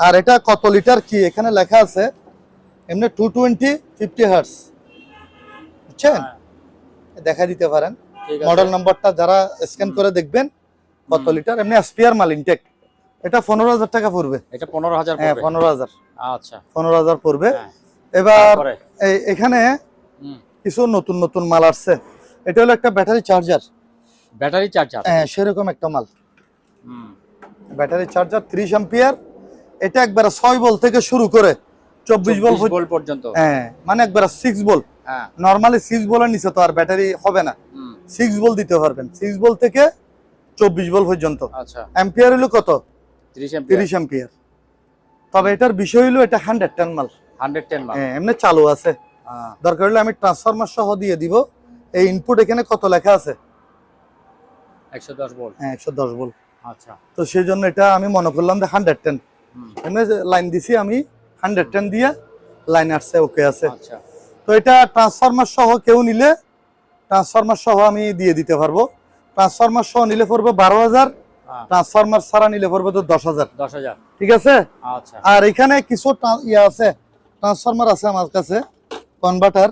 আর এটা কত লিটার কি এখানে লেখা আছে, এমনি 220 50 হার্টজ, বুঝছেন? দেখা দিতে পারেন ঠিক আছে। মডেল নম্বরটা, যারা স্ক্যান করে দেখবেন কত লিটার। এমনি এসপিআর মাল ইনটেক। এটা 15,000 টাকা পড়বে। এটা 15,000 হ্যাঁ পড়বে? 15,000, আচ্ছা, 15,000 পড়বে। হ্যাঁ। এবার তারপরে? এখানে কিছু নতুন নতুন মাল আসছে। এটা হলো একটা ব্যাটারি চার্জার, ব্যাটারি চার্জার? হ্যাঁ সেরকম একটা মাল, ব্যাটারি চার্জার 30 অ্যাম্পিয়ার। এটা একবার 6 ভোল্ট থেকে শুরু করে 24 ভোল্ট পর্যন্ত। হ্যাঁ, মানে একবার 6 ভোল্ট। হ্যাঁ, নরমালি 6 ভোল্টের নিচে তো আর ব্যাটারি হবে না, 6 ভোল্ট দিতে পারবেন, 6 ভোল্ট থেকে 24 ভোল্ট পর্যন্ত। আচ্ছা, অ্যাম্পিয়ার হলো কত? 30 অ্যাম্পিয়ার। 30 অ্যাম্পিয়ার। তবে এটার বিষয় হলো এটা 110 মাল, 110 মাল? হ্যাঁ এমনি চালু আছে। দরকার হলে আমি ট্রান্সফরমার সহ দিয়ে দিব। এই ইনপুট এখানে কত লেখা আছে? 110 ভোল্ট। হ্যাঁ 110 ভোল্ট। আচ্ছা, তো সেই জন্য এটা আমি মনে করলাম যে 110, এমনি লাইন দিছি আমি 110 দিয়ে, লাইন আসছে, ওকে আছে। আচ্ছা, তো এটা ট্রান্সফরমার সহ কেউ নিলে, ট্রান্সফরমার সহ আমি দিয়ে দিতে পারবো। ট্রান্সফরমার সহ নিলে পড়বে 12,000, ট্রান্সফরমার ছাড়া নিলে পড়বে তো 10,000। 10,000, ঠিক আছে। আচ্ছা। আর এখানে কিছু ইয়া আছে, ট্রান্সফরমার আছে আমার কাছে, কনভার্টার,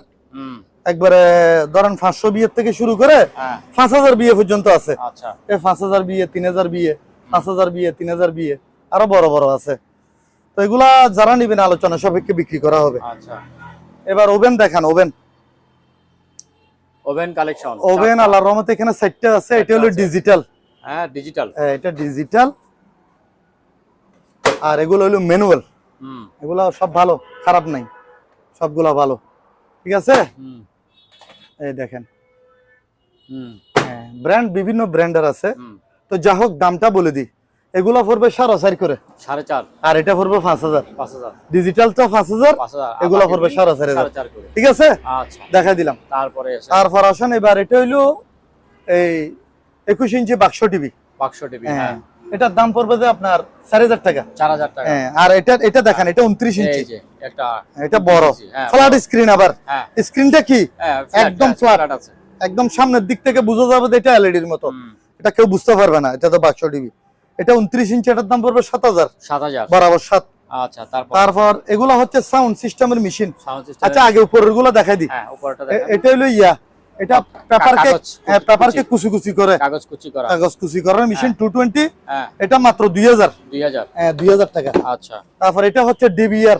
একবারে ধরেন 500 বিয়ে থেকে শুরু করে 5,000 বিয়ে পর্যন্ত আছে। আচ্ছা, এই 5,000 বিয়ে, 3,000 বিয়ে, 5,000 বিয়ে, 3,000 বিয়ে, আরো বড় বড় আছে। তো এগুলা যারা নিবেন আলোচনা সাপেক্ষে বিক্রি করা হবে। আচ্ছা, এবার ওভেন দেখান, ওভেন, ওভেন কালেকশন। ওভেন আল্লাহর রহমতে এখানে 4টা আছে। এটা হলো ডিজিটাল, হ্যাঁ ডিজিটাল, এটা ডিজিটাল। আর এগুলো হলো ম্যানুয়াল। এগুলো সব ভালো, খারাপ নাই, সবগুলা ভালো। ঠিক আছে, এই দেখেন, হ্যাঁ ব্র্যান্ড বিভিন্ন ব্র্যান্ডের আছে। তো যা হোক দামটা বলে দিই, এগুলা পড়বে 4,500 করে, 4.5, আর এটা পড়বে 5,000। 5,000 ডিজিটাল তো 5,000, এগুলা পড়বে 4,500 করে। ঠিক আছে, আচ্ছা, দেখাই দিলাম। তারপর আসেন এবার, এটা হইলো এই 21 ইঞ্চি বাক্স টিভি। বাক্স টিভি, হ্যাঁ এটার দাম পড়বে যে আপনার 4,000 টাকা। 4,000 টাকা। হ্যাঁ, আর এটা দেখেন, এটা 29 ইঞ্চি, এই যে একটা, এটা বড় ফ্ল্যাট স্ক্রিন। আবার স্ক্রিনটা কি একদম ফ্ল্যাট আছে, একদম সামনের দিক থেকে বোঝা যাবে যে এটা এলইডির মতো। এটা কেউ বুঝতে পারবে না, এটা তো বাক্স টিভি। এটা 29 ইঞ্চি, এটার দাম পড়বে 7,000, বরাবর 7। আচ্ছা, তারপর এগুলো হচ্ছে সাউন্ড সিস্টেমের মেশিন। Sound system. আচ্ছা, আগে উপরের গুলো দেখাই দিই। হ্যাঁ, উপরটা দেখেন। এটা হলো ইয়া, এটা পেপারকে কুচি করে, কাগজ কুচি করার মেশিন 220। হ্যাঁ, এটা মাত্র 2,000। 2,000 টাকা। আচ্ছা, তারপর এটা হচ্ছে ডিবিআর,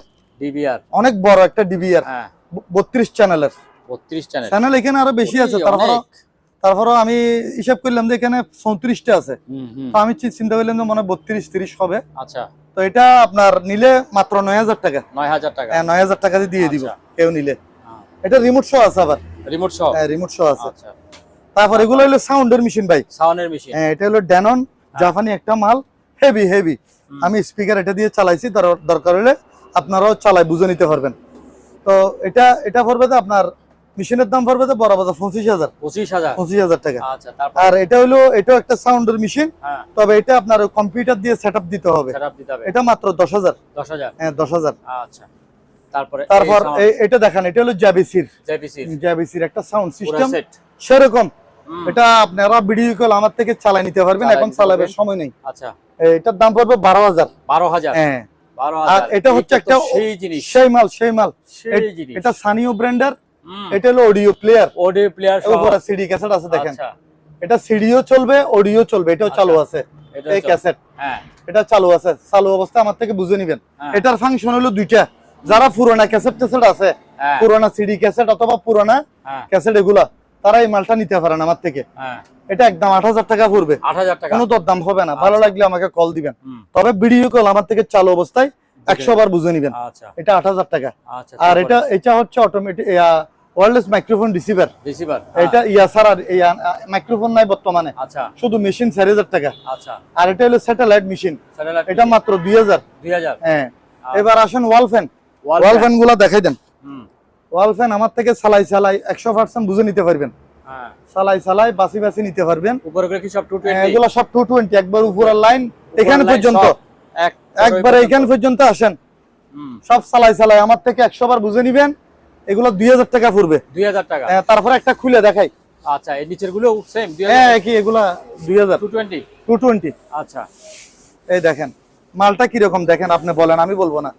অনেক বড় একটা ডিবিআর, হ্যাঁ 32 চ্যানেলের। 32 চ্যানেল, চ্যানেল এখানে আরো বেশি আছে। তারপরেও আমি হিসাব করলাম যে এখানে 34টা আছে, তো আমি চিন্তা করলাম যে মনে হয় 32-30 হবে। আচ্ছা, তো এটা আপনার নিলে মাত্র 9000 টাকা। 9000 টাকা। হ্যাঁ, 9000 টাকা দিয়ে দিব আচ্ছা। কেউ নিলে। এটা রিমোট সহ আছে আবার। রিমোট সহ? হ্যাঁ, রিমোট সহ আছে। আচ্ছা। তারপর এগুলো হলো সাউন্ডের মেশিন ভাই। সাউন্ডের মেশিন। হ্যাঁ, এটা হলো ড্যানন জাপানি একটা মাল, হেভি। আমি স্পিকার এটা দিয়ে চালাইছি, দরকার হলে আপনারাও চালাই বুঝে নিতে পারবেন। তো এটা পড়বে তো আপনার মেশিনের দাম পড়বে তো বরাবর 25000 টাকা। আচ্ছা, তারপর আর এটাও একটা সাউন্ডের মেশিন, হ্যাঁ, তবে এটা আপনার কম্পিউটার দিয়ে সেটআপ দিতে হবে। এটা মাত্র 10000। হ্যাঁ, 10000। আচ্ছা, তারপর এটা দেখেন, এটা হলো জেবিসির একটা সাউন্ড সিস্টেম সেট সেরকম। এটা আপনারা ভিডিও কল আমার থেকে চালাই নিতে পারবেন, এখন চালাবার সময় নেই। আচ্ছা, এটার দাম পড়বে 12000। হ্যাঁ, 12000। আর এটা হচ্ছে একটা সেই মাল। এটা সানিও ব্র্যান্ডের। এটা হলো অডিও প্লেয়ার উপরে সিডি ক্যাসেট আছে দেখেন। এটা সিডিও চলবে, অডিও চলবে, এটাও চালু আছে। এই ক্যাসেট, হ্যাঁ, এটা চালু আছে। চালু অবস্থা আমার থেকে বুঝে নেবেন। এটার ফাংশন হলো দুইটা। যারা পুরোনো ক্যাসেট আছে, পুরোনো সিডি ক্যাসেট অথবা পুরোনো ক্যাসেট এগুলা, তারা এই মালটা নিতে পারেন আমার থেকে। এটা একদম 8000 টাকা পড়বে। 8000 টাকা, কোনো দরদাম হবে না। ভালো লাগলে আমাকে কল দিবেন, তবে ভিডিও কল আমার থেকে চালু অবস্থায় 100 বার বুঝে নেবেন। এটা 8000 টাকা। আর এটা হচ্ছে অটোমেটিক ওয়্যারলেস মাইক্রোফোন রিসিভার। এটা ছাড়া মাইক্রোফোন নাই বর্তমানে, শুধু মেশিন 4000 টাকা। আর এটা হলো স্যাটেলাইট মেশিন, এটা মাত্র 2000। হ্যাঁ, এবার আসেন ওয়াল ফ্যান গুলা দেখাই দেন। ওয়াল ফ্যান আমার থেকে চালাই 100% বুঝে নিতে পারবেন। চালাই বাসি নিতে পারবেন। এগুলো সব 220 একবার উপরের লাইন এখানে পর্যন্ত, একবার এইখান পর্যন্ত আসেন, সব চালাই আমার থেকে 100 বার বুঝে নিবেন। এগুলো 2000 টাকা পড়বে। 2000 টাকা। তারপর একটা খুলে দেখাই। আচ্ছা, এই নিচের গুলো সেম 2000? হ্যাঁ, কি এগুলা 2000। 220। আচ্ছা, এই দেখেন মালটা কি রকম দেখেন, আপনি বলেন, আমি বলবো না।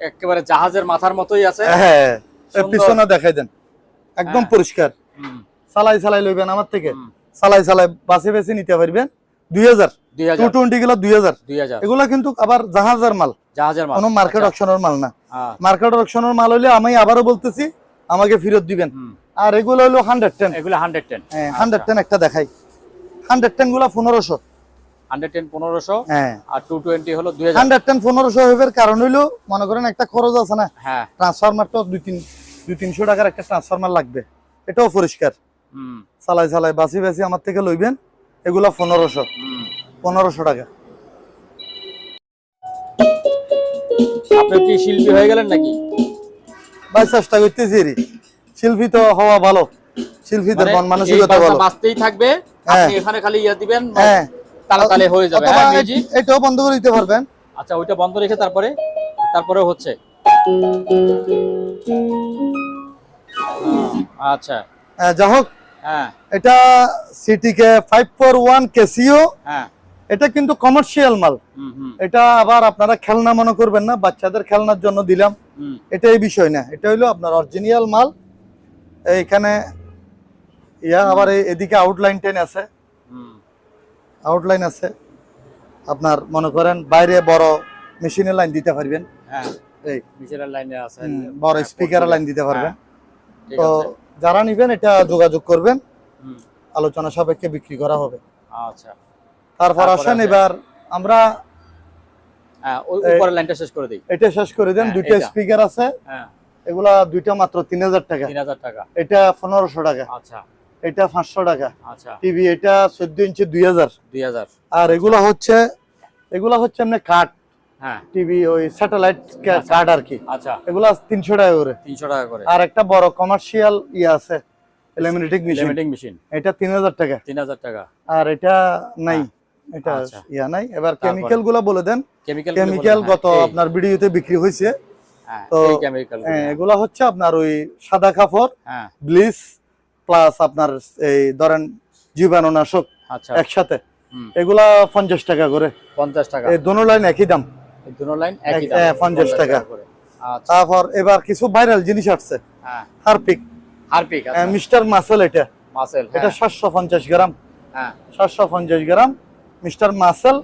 একেবারে জাহাজের মাথার মতোই আছে। হ্যাঁ, পিছনে দেখাই দেন, একদম পরিষ্কার। চালাই লইবেন আমার থেকে, চালাই বাসি নিতে পারবেন। 2000। 220 গুলো 2000। এগুলা কিন্তু আবার জাহাজের মাল, কোনো মার্কেট অকশনের মাল না। মার্কেট অকশনের মাল হইলে আমি আবারও বলতেছি আমাকে ফেরত দিবেন। আর এগুলো হলো 110। এগুলো 110। হ্যাঁ, 110 একটা দেখাই। 110 গুলা 1500। 110-1500। হ্যাঁ, আর 220 হলো 2000। 110-1500 হইবার কারণ হইলো মনে করেন একটা খরচ আছে না। হ্যাঁ, ট্রান্সফরমার তো 200-300 টাকার একটা ট্রান্সফরমার লাগবে। এটাও পরিষ্কার। চালাই বাসি আমার থেকে লইবেন। এগুলা 1500 টাকা। আপনি কি শিল্পী হয়ে গেলেন নাকি ভাই? চেষ্টা করতেছি। শিল্পী তো হওয়া ভালো, শিল্পীদের মন মানসিকতা ভালো। বাঁচতেই থাকবে, আপনি এখানে খালি ইয়া দিবেন, তালে হয়ে যাবে। হ্যাঁ, মিউজিক এটাও বন্ধ করে দিতে পারবেন। আচ্ছা, ওইটা বন্ধ রেখে তারপরে হচ্ছে। আচ্ছা, যাই হোক, হ্যাঁ, এটা সিটিকে 541 ক্যাসিও। হ্যাঁ, এটা কিন্তু কমার্শিয়াল মাল। এটা আবার আপনারা খেলনা মনে করবেন না, বাচ্চাদের খেলনার জন্য দিলাম, এটা এই বিষয় না। এটা হইলো আপনার অরিজিনাল মাল। এইখানে আবার এদিকে আউটলাইন আছে। আপনার মনে করেন বাইরে বড় মেশিনের লাইন দিতে পারবেন। হ্যাঁ, এই মেশিনের লাইনে আছে, বড় স্পিকারের লাইন দিতে পারবেন। তো যারা নিবেন এটা যোগাযোগ করবেন, আলোচনা সাপেক্ষে বিক্রি করা হবে। আচ্ছা, তারপর আসেন এবার আমরা উপরের লাইনটা শেষ করে দেই। এটা শেষ করে দেন। দুইটা স্পিকার আছে। হ্যাঁ, এগুলা দুইটা মাত্র 3000 টাকা। 3000 টাকা। এটা 1500 টাকা। আচ্ছা, এটা 500 টাকা। আচ্ছা, টিভি এটা 14 ইঞ্চি 2000। আর এগুলা হচ্ছে এমনি কাট। হ্যাঁ, টিভি ওই স্যাটেলাইট কাট আর কি। আচ্ছা, এগুলা 300 টাকা করে। 300 টাকা করে। আর একটা বড় কমার্শিয়াল আছে, ল্যামিনেটিং মেশিন। এটা 3000 টাকা। 3000 টাকা। আর এটা নাই, এটা নাই। এবার কেমিক্যাল গুলা বলে দেন। কেমিক্যাল গত আপনার ভিডিওতে বিক্রি হয়েছে। তো এগুলা হচ্ছে আপনার ওই সাদা কাপড়, ব্লিচ প্লাস আপনার এই ধরেন জীবাণুনাশক একসাথে। এগুলা 50 টাকা করে। 50 টাকা। এই দুটো লাইন একই দাম। 50 টাকা। তারপর এবার কিছু ভাইরাল জিনিস আসছে। হারপিক। Mister muscle. এটা 750 গ্রাম। 750 গ্রাম মিস্টার মাসেল।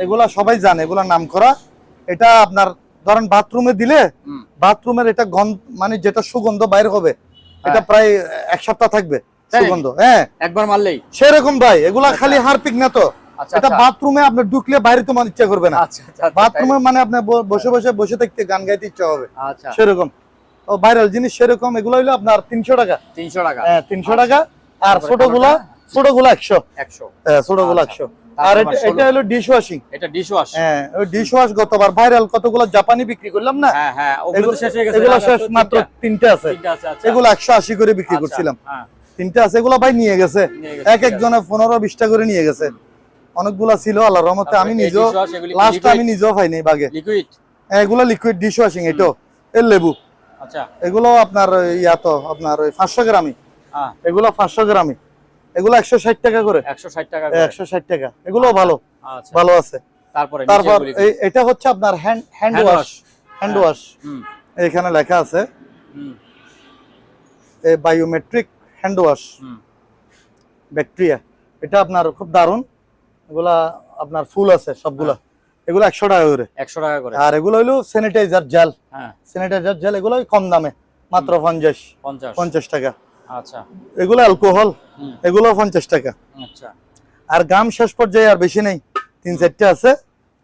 এগুলা সবাই জানে, এগুলা নাম করা। এটা আপনার ধরেন বাথরুমে দিলে বাথরুমের এটা গন্ধ, মানে যেটা সুগন্ধ বাইর হবে, এটা প্রায় 1 সপ্তাহ থাকবে। তাই? সুগন্ধ, হ্যাঁ একবার মারলেই সেরকম ভাই, এগুলা আচ্ছা। খালি হারপিক না তো, আচ্ছা, এটা আচ্ছা। বাথরুমে আপনি ঢুকলে বাইরে তোমার ইচ্ছা করবে না, আচ্ছা, আচ্ছা, আচ্ছা, বাথরুমে মানে আপনি বসে বসে বসে থাকতে গান গাইতে ইচ্ছা হবে, আচ্ছা সেরকম। ও ভাইরাল জিনিস সেরকম, এগুলো হইলো আপনার 300 টাকা। 300 টাকা। হ্যাঁ 300 টাকা। আর তারপরে ছোটগুলা 100। 100। হ্যাঁ ছোটগুলা আচ্ছা। 100। আর তারপর এটা হলো ডিশ ওয়াশিং। এটা ডিশ ওয়াশ। হ্যাঁ ওই ডিশ ওয়াশ গতবার ভাইরাল কতগুলো জাপানি বিক্রি করলাম না, হ্যাঁ হ্যাঁ, ওগুলো তো শেষ হয়ে গেছে। এগুলো শেষ, মাত্র 3টে আছে। তিনটা আছে, আচ্ছা। এগুলো 180 করে বিক্রি আচ্ছা, করছিলাম, হ্যাঁ। 3টে আছে, এগুলো ভাই নিয়ে গেছে, নিয়ে গেছে, এক ঠিক একজনে 15-20টা করে নিয়ে গেছে। অনেকগুলা ছিল আল্লাহর রহমতে, আমি তারপরে এই নিজেও dish wash, এগুলি কি লাস্ট liquid? আমি নিজেও পাইনি বাগে। লিকুইড। এগুলো লিকুইড ডিশ ওয়াশিং, এটাও এর লেবু। আচ্ছা। এগুলো আপনার ইয়া তো আপনার ওই 500 গ্রামই, হ্যাঁ, এগুলো 500 গ্রামই, এগুলো 160 টাকা করে। 160 টাকা করে। 160 টাকা, এগুলো ভালো, আচ্ছা। ভালো আছে। তারপরে তারপর নিচে এগুলি কি? এটা হচ্ছে আপনার hand Hand wash, wash। Hand হ্যাঁ। ওয়াশ, হুম, এখানে লেখা আছে হুম, বায়োমেট্রিক হ্যান্ড ওয়াশ হুম। ব্যাকটেরিয়া, এটা আপনার খুব দারুণ। এগুলা আপনার ফুল আছে সবগুলা, এগুলো 100 টাকা করে। 100 টাকা করে। আর এগুলো হইলো স্যানিটাইজার জেল, হ্যাঁ, স্যানিটাইজার জেল, এগুলো কম দামে, মাত্র 50। 50 টাকা। আচ্ছা। এগুলো অ্যালকোহল, হুম, এগুলো 50 টাকা। আচ্ছা। আর গাম শেষ পর্যায়ে আর বেশি নেই, 3-4টা আছে,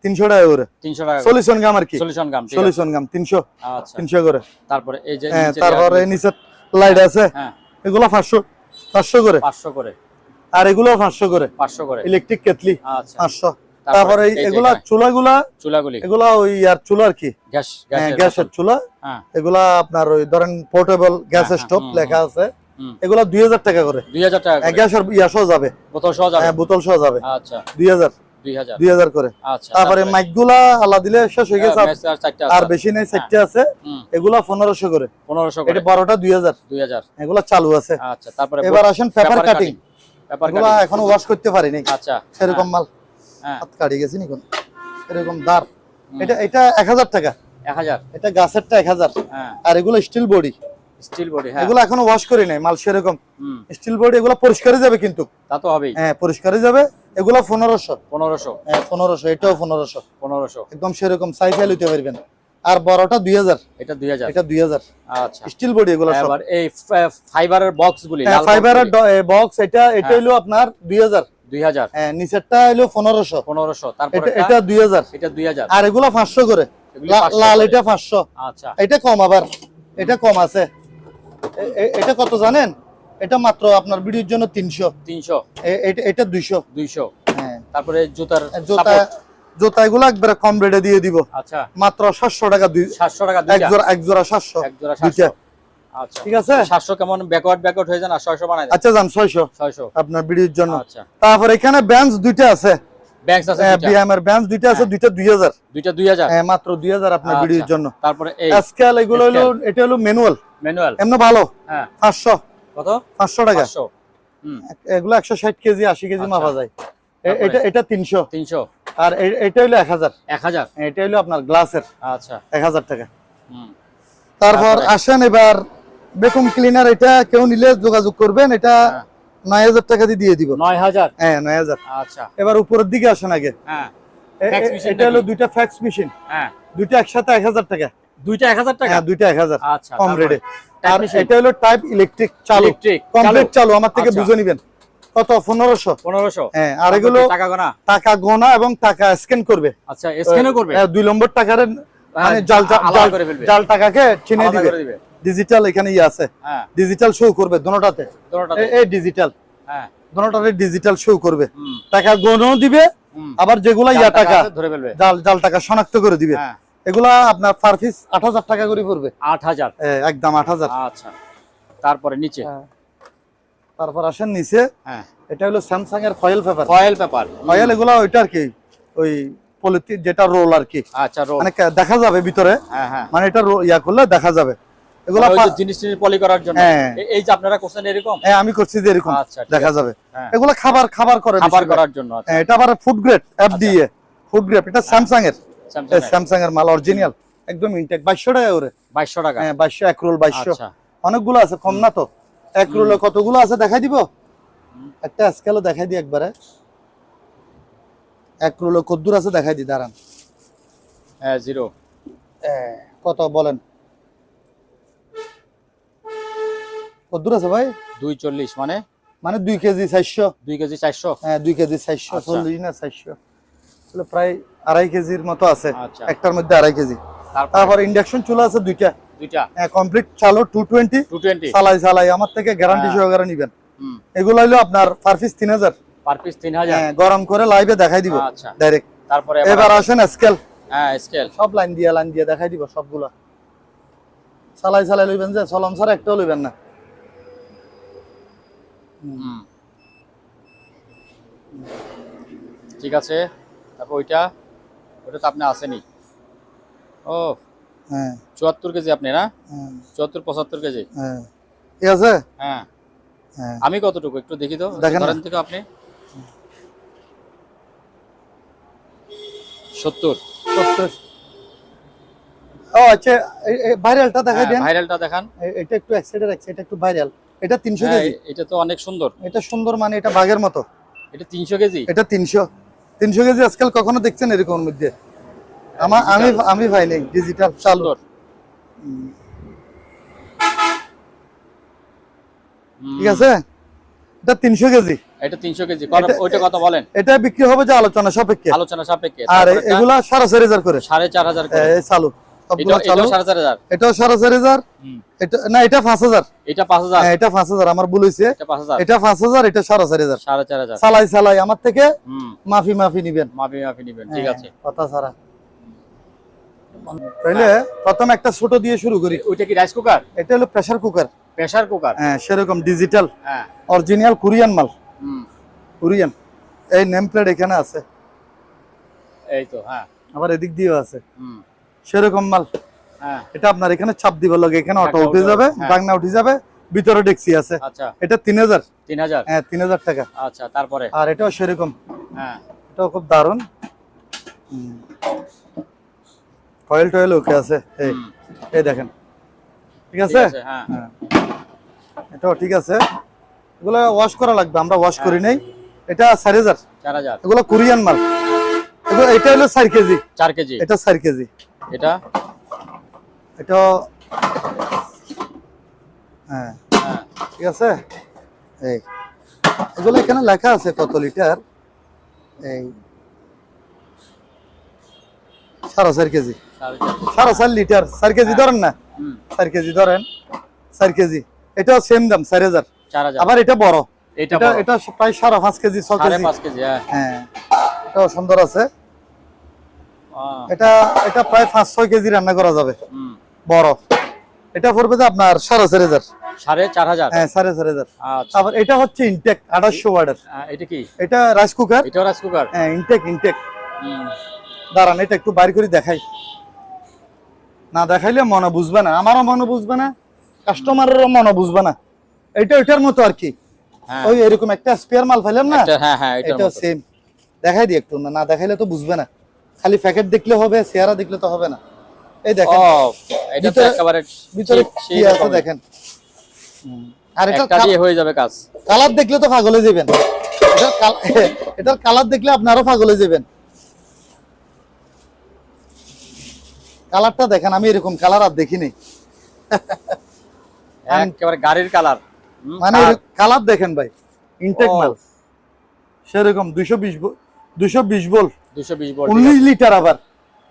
300 টাকা করে। 300 টাকা করে। সলিউশন গাম আর কি, সলিউশন গাম, ঠিক আছে। সলিউশন গাম 300, আচ্ছা। 300 করে। তারপরে এই যে হ্যাঁ নিচে তারপরে দেওয়াগুলি- নিচে লাইট আছে, হ্যাঁ, এগুলো 500 করে। 500 করে। আর এগুলো 500 করে। 500 করে। ইলেকট্রিক কেটলি আচ্ছা। 500। তারপরে এই যে এগুলা এখানে চুলাগুলা, চুলাগুলি, এগুলা ওই আর চুলা আর কি, গ্যাস, গ্যাসের চুলা, হ্যাঁ, এগুলা আপনার ওই ধরেন পোর্টেবল গ্যাস হ্যাঁ, স্টোভ হুম, লেখা আছে, হুম। এগুলা 2000 টাকা করে। 2000 টাকা করে। গ্যাসের ইয়া সহ যাবে, বোতল সহ যাবে। হ্যাঁ বোতল সহ যাবে, আচ্ছা। 2000 2000। 2000 করে। আচ্ছা। তারপরে মাইকগুলা আল্লাহ দিলে শেষ হয়ে গেছে, মেস আর 4টা আর আছে। বেশি নেই, 4টা আছে, হুম, এগুলা 1500 করে। 1500 এটা করে। বড়টা 2000, 2000। এগুলা চালু আছে। আচ্ছা। তারপরে এবার আসেন পেপার কাটিং, পেপার এগুলা কাটিং। এখনো ওয়াশ করতে পারিনি, আচ্ছা। সেরকম মাল হ্যাঁ। হাত কাটি গেছি নিকোন, এরকম দার। হুম। এটা 1000 টাকা, 1000। এটা গাছেরটা 1000। হ্যাঁ। আর এগুলো স্টিল বডি, স্টিল বডি, হ্যাঁ। এগুলো এখনো ওয়াশ করি নাই, মাল সেরকম হুম, স্টিল বডি, এগুলো পরিষ্কারই যাবে কিন্তু, তা তো হবেই। হ্যাঁ পরিষ্কারই যাবে। এগুলো 1500, 1500। হ্যাঁ 1500, এটাও 1500, 1500। একদম সেরকম সাইজ লইতে পারবেন। আর বড়টা 2000, এটা 2000। এটা 2000, আচ্ছা। স্টিল বডি এগুলো সব। এবার এই ফাইবারের বক্স গুলি, হ্যাঁ লাল ফাইবারের বক্স, এটা হ্যাঁ। হইলো আপনার 2000, 2000। হ্যাঁ নিচেরটা হইলো 1500, 1500। তারপরে এটা 2000। এটা 2000। আর এগুলো 500 করে, এগুলি 500 লাল করে। এটা 500, আচ্ছা। এটা কম, আবার এটা কম আছে। এটা কত জানেন? এটা মাত্র আপনার ভিডিওর জন্য 300, 300। এটা 200। 200। হ্যাঁ তারপরে জুতার জুতা, support। জুতা এগুলো একবারে কম রেটে দিয়ে দিব, আচ্ছা। মাত্র 700 টাকা, 700 টাকা এক দুইটা। জোড়া, এক জোড়া 700, এক জোড়া দুইটা। 700। আচ্ছা। ঠিক আছে। 700 কেমন ব্যাকওয়ার্ড হয়ে যান, আর 600 বানাই দেন। আচ্ছা যান 600 600। আপনার ভিডিওর জন্য। আচ্ছা। তারপর এখানে বেঞ্চ দুইটা আছে, ব্যাংকস আছে দুইটা। বিএম এর বেঞ্চ দুইটা আছে, হ্যাঁ। দুইটা 2000, দুইটা 2000। হ্যাঁ মাত্র 2000 আপনার আচ্ছা। ভিডিওর জন্য। তারপরে এই স্কেল, এগুলো হলো, এটা হলো ম্যানুয়াল, ম্যানুয়াল। এমনি ভালো, হ্যাঁ। 500, কত? 500 টাকা। 500। হুম। এগুলো 160 কেজি 80 কেজি আচ্ছা। মাপা যায়। তারপরে? এটা 300। 300। আর এটা হলো 1000, 1000। এটা হলো আপনার গ্লাসের, আচ্ছা। 1000 টাকা। হুম। তারপর তারপরে? আসেন এবার ভ্যাকুয়াম ক্লিনার, এটা কেউ নিলে যোগাযোগ করবেন, এটা হ্যাঁ। 9000 টাকা দিয়ে দিব। 9000। হ্যাঁ 9000। আচ্ছা। এবার উপরের দিকে আসেন আগে, হ্যাঁ। এ- Fax এ- machine এটা হলো নাকি? দুইটা ফ্যাক্স মেশিন, হ্যাঁ। দুইটা একসাথে 1000 টাকা। দুইটা 1000 টাকা। হ্যাঁ দুইটা 1000, আচ্ছা। কম তারপরে? রেটে। Type আর machine? এটা হলো টাইপ ইলেকট্রিক, চালু, Electric, কমপ্লিট চালু। চালু, আমার থেকে আচ্ছা। বুঝে নিবেন। কত? 1500। 1500। হ্যাঁ আর এগুলো টাকা গোনা। টাকা গোনা এবং টাকা স্ক্যান করবে। আচ্ছা, স্ক্যানও করবে। 2 নম্বর টাকার মানে আলাদা করে ফেলবে। জাল টাকাকে চিনে আলাদা দিবে। করে দিবে। ডিজিটাল এখানে ইয়ে আছে, হ্যাঁ। ডিজিটাল শো করবে দোনোটাতে, দুটোটাতে। এই ডিজিটাল, হ্যাঁ। দোনোটাতে ডিজিটাল শো করবে। হুম। টাকা গণও দিবে, হুম। আবার যেগুলা ইয়া জাল টাকা আছে, ধরে ফেলবে। জাল টাকা শনাক্ত করে দিবে। হ্যাঁ। এগুলা আপনার পার পিস 8000 টাকা করে পড়বে, 8000। একদম 8000। আচ্ছা। তারপরে নিচে? তারপর আসেন নিচে, হ্যাঁ। এটা হলো স্যামসাং এর foil paper. Foil paper. Foil এগুলা ওইটা আর কি, ওই পলিথিন যেটা রোল আর কি, আচ্ছা, রোল। মানে দেখা যাবে ভিতরে, হ্যাঁ, হ্যাঁ। মানে এটা ইয়া করলে দেখা যাবে। এগুলা ওই যে জিনিস পলি করার জন্য। হ্যাঁ। এই যে আপনারা করছেন এরকম? আমি করছি যে এরকম আচ্ছা, ঠিক দেখা আছে। যাবে। হ্যাঁ। এগুলা খাবার করে খাবার বেশিরভাগ। করার জন্য। আচ্ছা। এটা আবার food grade, FDA food grade, এটা স্যামসাং এর, স্যামসাং। স্যামসাং এর মাল অরিজিনাল, একদম ইনটেক। 2200 টাকা করে। 2200 টাকা। হ্যাঁ 2200, এক রোল 2200। আচ্ছা। অনেকগুলো আছে, কম না তো। এক রোলে কতগুলো আছে দেখাই দিব, একটা স্কেলও দেখাই দিই একবারে। এক রোলে কদ্দুর আছে দেখাই দিই, দাঁড়ান। হ্যাঁ, 0। কত বলেন, কদ্দুর আছে ভাই? 240 মানে মানে 2 কেজি 400। 2 কেজি 400। হ্যাঁ 2 কেজি 440 না 400, তাহলে প্রায় 2.5 কেজির মতো আছে। আচ্ছা। একটার মধ্যে 2.5 কেজি। তারপর ইন্ডাকশন চুলা আছে দুইটা। হ্যাঁ কমপ্লিট চালো 220 চালাই আমার থেকে গ্যারান্টি সহকারে নিবেন। এগুলো হলো আপনার পার পিস 3000। Per piece 3000। হ্যাঁ গরম করে লাইভে দেখাই দিব আচ্ছা ডাইরেক্ট। তারপরে এবার আসেন স্কেল। হ্যাঁ স্কেল সব লাইন দিয়ে দেখাই দিব সবগুলা। চালাই লইবেন যে চলন ছাড়া একটাও লইবেন না। ঠিক আছে। তারপর ওইটা তো আপনি আসেনি। ও হ্যাঁ 74 কেজি আপনি না? 74-75 কেজি। হ্যাঁ ঠিক আছে। হ্যাঁ হ্যাঁ আমি কতটুকু একটু দেখি তো, ধরেন থেকে আপনি 70। ও আচ্ছা ভাইরালটা দেখাই দেন। ভাইরালটা দেখান। এটা একটু এক সাইডে রাখছে, এটা একটু ভাইরাল। এটা 300 কেজি। এটা তো অনেক সুন্দর। এটা সুন্দর মানে এটা বাঘের মতো। এটা 300 কেজি। এটা 300 কেজি আজকাল কখনো দেখছেন এরকম মধ্যে? আমি ভাই নেই ডিজিটাল চালু। ঠিক আছে এটা 300 কেজি। এটা 300 কেজি। ওইটা কত বলেন? এটা বিক্রি হবে যে আলোচনা সাপেক্ষে। আর এগুলা 4500 করে। 4500 করে চালু। এটাও 4500। এটাও 4500। এটা না এটা 5000। এটা 5000। হ্যাঁ এটা 5000 আমার ভুল হইছে। এটা 5000। এটা 5000 এটা 4500। 4500 চালাই আমার থেকে মাফি নিবেন। মাফি নিবেন। ঠিক আছে কথা ছাড়া। তাহলে প্রথম একটা ছোট দিয়ে শুরু করি। ওইটা কি রাইস কুকার? এটা হলো প্রেসার কুকার। Pressure cooker. হ্যাঁ সেরকম ডিজিটাল। হ্যাঁ অরিজিনাল কোরিয়ান মাল। কোরিয়ান। এই নেম প্লেট এখানে আছে। এই তো হ্যাঁ আবার এদিক দিয়েও আছে। সেরকম মাল। হ্যাঁ এটা আপনার এখানে চাপ দিবার লাগে, এখানে অটো উঠে যাবে, ডাকনা উঠে যাবে, ভিতরে ডেক্সি আছে। আচ্ছা এটা 3000। 3000। হ্যাঁ 3000 টাকা। আচ্ছা তারপরে আর এটাও সেরকম। হ্যাঁ এটাও খুব দারুণ। কয়েল ওকে আছে। এই দেখেন ঠিক আছে। হ্যাঁ এটাও ঠিক আছে। এগুলো ওয়াশ করা লাগবে, আমরা ওয়াশ করি নাই। এটা 4000। এগুলো কোরিয়ান মাল। এটা হলো 4 কেজি। 4 কেজি। এটা 4 কেজি। এটা হ্যাঁ ঠিক আছে। এই এগুলো এখানে লেখা আছে কত লিটার। এই 4.5 কেজি। 4.5 লিটার 4 কেজি ধরেন না। 4 কেজি ধরেন। 4 কেজি এটাও সেম দাম 4000। আবার এটা বড়। এটা প্রায় 5.5 কেজি 6 কেজি। 5.5 কেজি। হ্যাঁ এটাও সুন্দর আছে। এটা প্রায় 5-6 কেজি রান্না করা যাবে। বড় এটা পড়বে যে আপনার 4500। 4500। হ্যাঁ 4500। আবার এটা হচ্ছে ইনটেক 2800 ওয়াটের। এটা কি? এটা রাইস কুকার। এটাও রাইস কুকার। হ্যাঁ ইনটেক। দাঁড়ান এটা একটু বাইর করে দেখাই। না দেখাইলে মনে বুঝবে না, আমারও মনে বুঝবে না, কাস্টমারেরও মনে বুঝবে না। এটা ওইটার মতো আর কি। ওই এরকম একটা স্পেয়ার মাল পাইলাম না। হ্যাঁ এটা সেম। দেখাই দিই একটু। না দেখাইলে তো বুঝবে না, খালি প্যাকেট দেখলে হবে, চেহারা দেখলে তো হবে না। এই দেখেন এটা তো একেবারে ভিতরে কি আছে দেখেন। আর এটা দিয়ে হয়ে যাবে কাজ। কালার দেখলে তো পাগল হয়ে যাবেন। এটার কালার দেখলে আপনারও পাগল হয়ে যাবেন। কালারটা দেখেন, আমি এরকম কালার আর দেখিনি। একেবারে গাড়ির কালার। মানে কালার দেখেন ভাই, ইনটেক মাল সেরকম 220 ভোল্ট 19 লিটার। আবার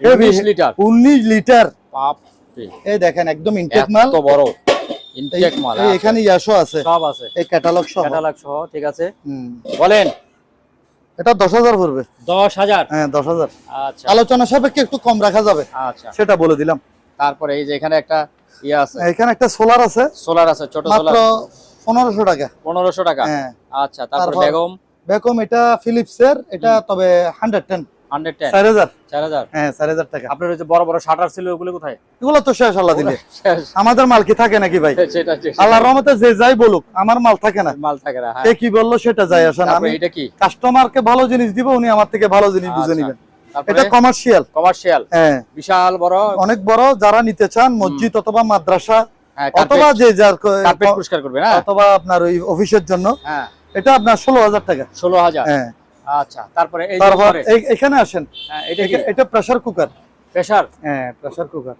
19 লিটার 19 লিটার। বাপ এই দেখেন একদম ইনটেক মাল। কত বড় ইনটেক মাল। এখানে ইয়াশো আছে, সব আছে, এই ক্যাটালগ সহ। ঠিক আছে বলেন। এটা 10,000 পড়বে। 10,000। হ্যাঁ 10,000। আচ্ছা আলোচনা সাপেক্ষে একটু কম রাখা যাবে। আচ্ছা সেটা বলে দিলাম। তারপরে এই যে এখানে একটা ইয়া আছে, এখানে একটা সোলার আছে। ছোট মাত্র 1500 টাকা। 1500 টাকা। হ্যাঁ আচ্ছা তারপর বেগম এটা ফিলিপস এর। এটা তবে 110 4000। হ্যাঁ 4000 টাকা। আপনার ওই যে বড় বড় শাটার ছিল ওগুলো কোথায়? এগুলো তো শেষ আল্লাহ দিলে। আমাদের মাল কি থাকে নাকি ভাই? সেটা আল্লাহর রহমতে যে যাই বলুক, আমার মাল থাকে না। কে কি বললো সেটা যায় আসে না। আমি এটা কি কাস্টমারকে ভালো জিনিস দিব, উনি আমার থেকে ভালো জিনিস বুঝে নেবেন। এটা কমার্শিয়াল। হ্যাঁ বিশাল বড়, অনেক বড়। যারা নিতে চান মসজিদ অথবা মাদ্রাসা অথবা যে যার কার্পেট পরিষ্কার করবে না, অথবা আপনার ওই অফিসের জন্য। হ্যাঁ এটা আপনার 16,000 টাকা। 16,000। হ্যাঁ আচ্ছা তারপরে এখানে আসেন। এটা প্রেসার কুকার। হ্যাঁ প্রেসার কুকার।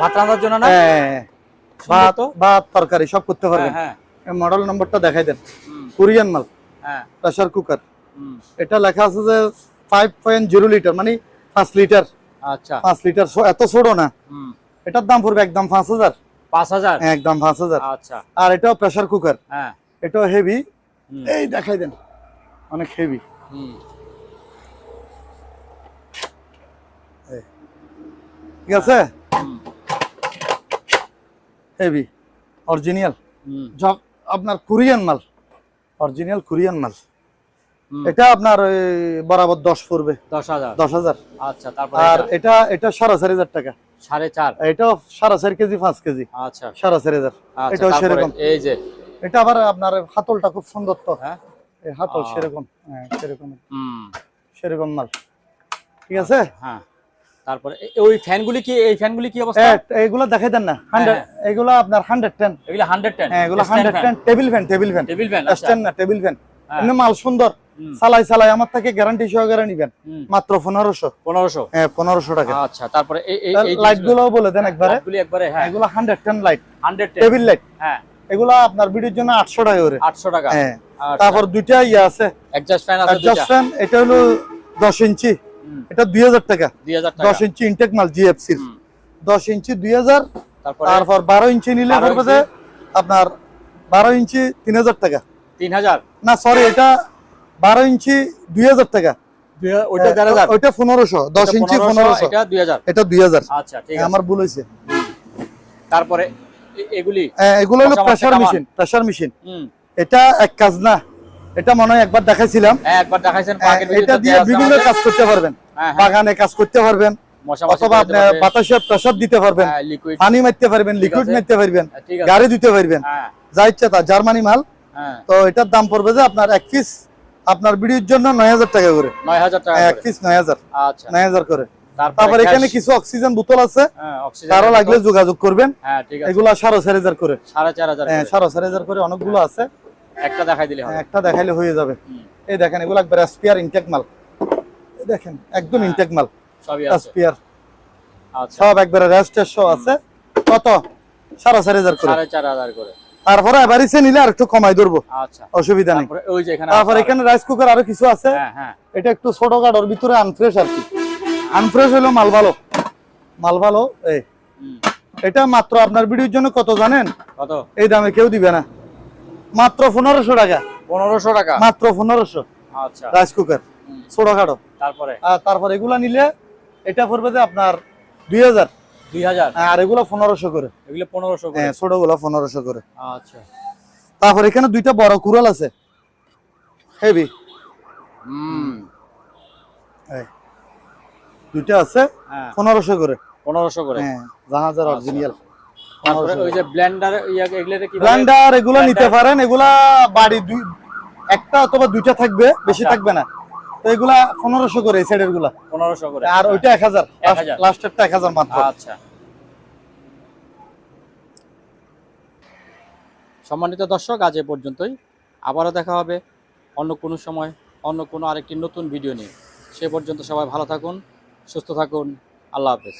ভাত রান্নার জন্য না? হ্যাঁ ভাত তরকারি সব করতে পারবেন। মডেল নাম্বারটা দেখাই দেন। হুম, কোরিয়ান মাল, হ্যাঁ, প্রেসার কুকার। হুম, এটা লেখা আছে যে 5.0 লিটার, মানে 5 লিটার। আচ্ছা, 5 লিটার এত ছোট না। হুম, এটার দাম পড়বে একদম 5000। 5000, একদম 5000। আচ্ছা, আর এটাও প্রেসার কুকার, হ্যাঁ, এটাও হেভি। হুম, এই দেখাই দেন, অনেক হেভি। হুম, ঠিক আছে, হুম, হেভি অরিজিনাল, হুম, আপনার কোরিয়ান মাল, অরিজিনাল কোরিয়ান মাল। হুম, এটা আপনার ওই বরাবর 10 পড়বে, 10,000, 10,000। আচ্ছা, তারপরে আর এটা 4,500 টাকা। 4.5, এটাও 4.5 কেজি, 5 কেজি, আচ্ছা, 4,500। আচ্ছা, এটাও তারপরে সেরকম। এই যে, এটা আবার আপনার হাতলটা খুব সুন্দর তো, হ্যাঁ, এই হাতল আহ। সেরকম, হ্যাঁ সেরকম, হুম, সেরকম মাল। ঠিক আছে, হ্যাঁ, তারপরে ওই ফ্যানগুলি কি, এই ফ্যানগুলি কি অবস্থা? এগুলো দেখাই দেন না। 100, হ্যাঁ। এগুলো আপনার 110। এগুলো 110, হ্যাঁ, এগুলো stand 110 table fan, table fan, table fan, আচ্ছা, স্ট্যান্ড না, টেবিল ফ্যান। হ্যাঁ, এমনি মাল সুন্দর, হুম, চালাই চালাই আমার থেকে গ্যারান্টি সহকারে নিবেন, হুম, মাত্র 1500। 1500, হ্যাঁ 1500 টাকা। আচ্ছা, তারপরে এই লাইট গুলো বলে দেন একবারে। লাইটগুলি একবারে, হ্যাঁ, এগুলো 110 লাইট, 110, টেবিল লাইট। হ্যাঁ, এগুলো আপনার ভিডিওর জন্য 800 টাকা করে। 800 টাকা, হ্যাঁ, আচ্ছা, তারপর দুইটা ইয়ে আছে, অ্যাডজাস্ট ফ্যান আছে অ্যাডজাস্ট দুইটা, ফ্যান। এটা হলো 10 ইঞ্চি, হুম, এটা 2000 টাকা। 2000 টাকা, 10 ইঞ্চি ইনটেক মাল জিএফসির, হুম, 10 ইঞ্চি 2000। তারপরে তারপর 12 ইঞ্চি নিলে 12 পড়বে যে আপনার 12 ইঞ্চি 3000 টাকা। 3000, না সরি, এটা 12 ইঞ্চি 2000 টাকা। ওইটা 1500, ওইটা 1500, 10 ইঞ্চি 1500, এটা 2000, এটা 2000। আচ্ছা, ঠিক আছে, আমার ভুল হয়েছে। তারপরে এগুলি, এগুলো হলো কষা মারতে প্রেসার কামান। Machine, pressure machine. হুম, এটা এক কাজ না, এটা মনে হয় একবার দেখাইছিলাম। হ্যাঁ, একবার দেখাইছেন, পাকের এটা ভিতরে দিয়ে দেয়া আছে বিভিন্ন আমাদের। কাজ করতে পারবেন, হ্যাঁ, হ্যাঁ, বাগানে কাজ করতে পারবেন, মশা মাছি অথবা আপনি বাতাসে প্রেসার দিতে পারবেন, লিকুইড, পানি মারতে পারবেন, ঠিক লিকুইড আছে। মারতে পারবেন, ঠিক আছে, গাড়ি দিতে পারবেন, হ্যাঁ, যা ইচ্ছা তা। জার্মানি মাল। হ্যাঁ, তো এটার দাম পড়বে যে আপনার এক পিস, আপনার ভিডিওর জন্য 9000 টাকা করে। 9000 টাকা এক করে, পিস 9000, আচ্ছা, 9000 করে। তারপরে তারপর এখানে গ্যাস, কিছু অক্সিজেন বোতল আছে, হ্যাঁ, অক্সিজেন, কারো লাগলে যোগাযোগ করবেন। হ্যাঁ, ঠিক আছে, এগুলা 4500 করে। 4500 হ্যাঁ করে, 4500 করে অনেকগুলো আছে। একটা দেখাই দিলে হবে, একটা দেখাইলে হয়ে যাবে। হুম, এই দেখেন, এগুলো একবার স্পিয়ার ইনটেক মাল। এই দেখেন একদম হ্যাঁ, ইনটেক মাল, সবই আছে, স্পিয়ার আচ্ছা, সব একবারে রেজিস্টার সহ আছে। কত? 4500 করে। 4500 করে, তারপরে এবারিসে নিলে আর একটু কমাই ধরবো, আচ্ছা, অসুবিধা নেই। তারপরে ওই যে এখানে তারপর আছে এখানে রাইস কুকার আরো কিছু আছে। হ্যাঁ, হ্যাঁ, এটা একটু ছোট গাড়োর ভিতরে আনফ্রেশ আর কি। আনফ্রেশ হলো মাল ভালো, মাল ভালো। এই হুম, এটা মাত্র আপনার ভিডিওর জন্য কত জানেন? কত? এই দামে কেউ দিবে না, মাত্র 1500 টাকা। 1500 টাকা, মাত্র 1500 আচ্ছা, রাইস কুকার, হুম, ছোট গাড়ো। তারপরে আর তারপর এগুলা নিলে এটা পড়বে যে আপনার 2000। 2000, আর এগুলো 1500 করে। এগুলো 1500 করে, হ্যাঁ, ছোটগুলো 1500 করে। আচ্ছা, তারপর এখানে দুইটা বড় কুড়াল আছে, হেভি। হুম, দুইটা আছে, হ্যাঁ, 1500 করে। 1500 করে, হ্যাঁ, জাহাজের আচ্ছা। অরিজিনাল। তারপরে ওই যে ব্লেন্ডার এগুলো কি বলে? ব্লেন্ডার এগুলো নিতে Blender। পারেন। এগুলা বাড়ি একটা অথবা দুইটা থাকবে, বেশি আচ্ছা। থাকবে না। তো এগুলা 1500 করে এই সাইডের গুলা। 1500 করে, আর ওইটা 1000, 1000, লাস্টেরটা 1000 মাত্র। আচ্ছা। সম্মানিত দর্শক, আজ এ পর্যন্তই। আবারও দেখা হবে অন্য কোনো সময়, অন্য কোনো আরেকটি নতুন ভিডিও নিয়ে। সে পর্যন্ত সবাই ভালো থাকুন, সুস্থ থাকুন। আল্লাহ হাফেজ।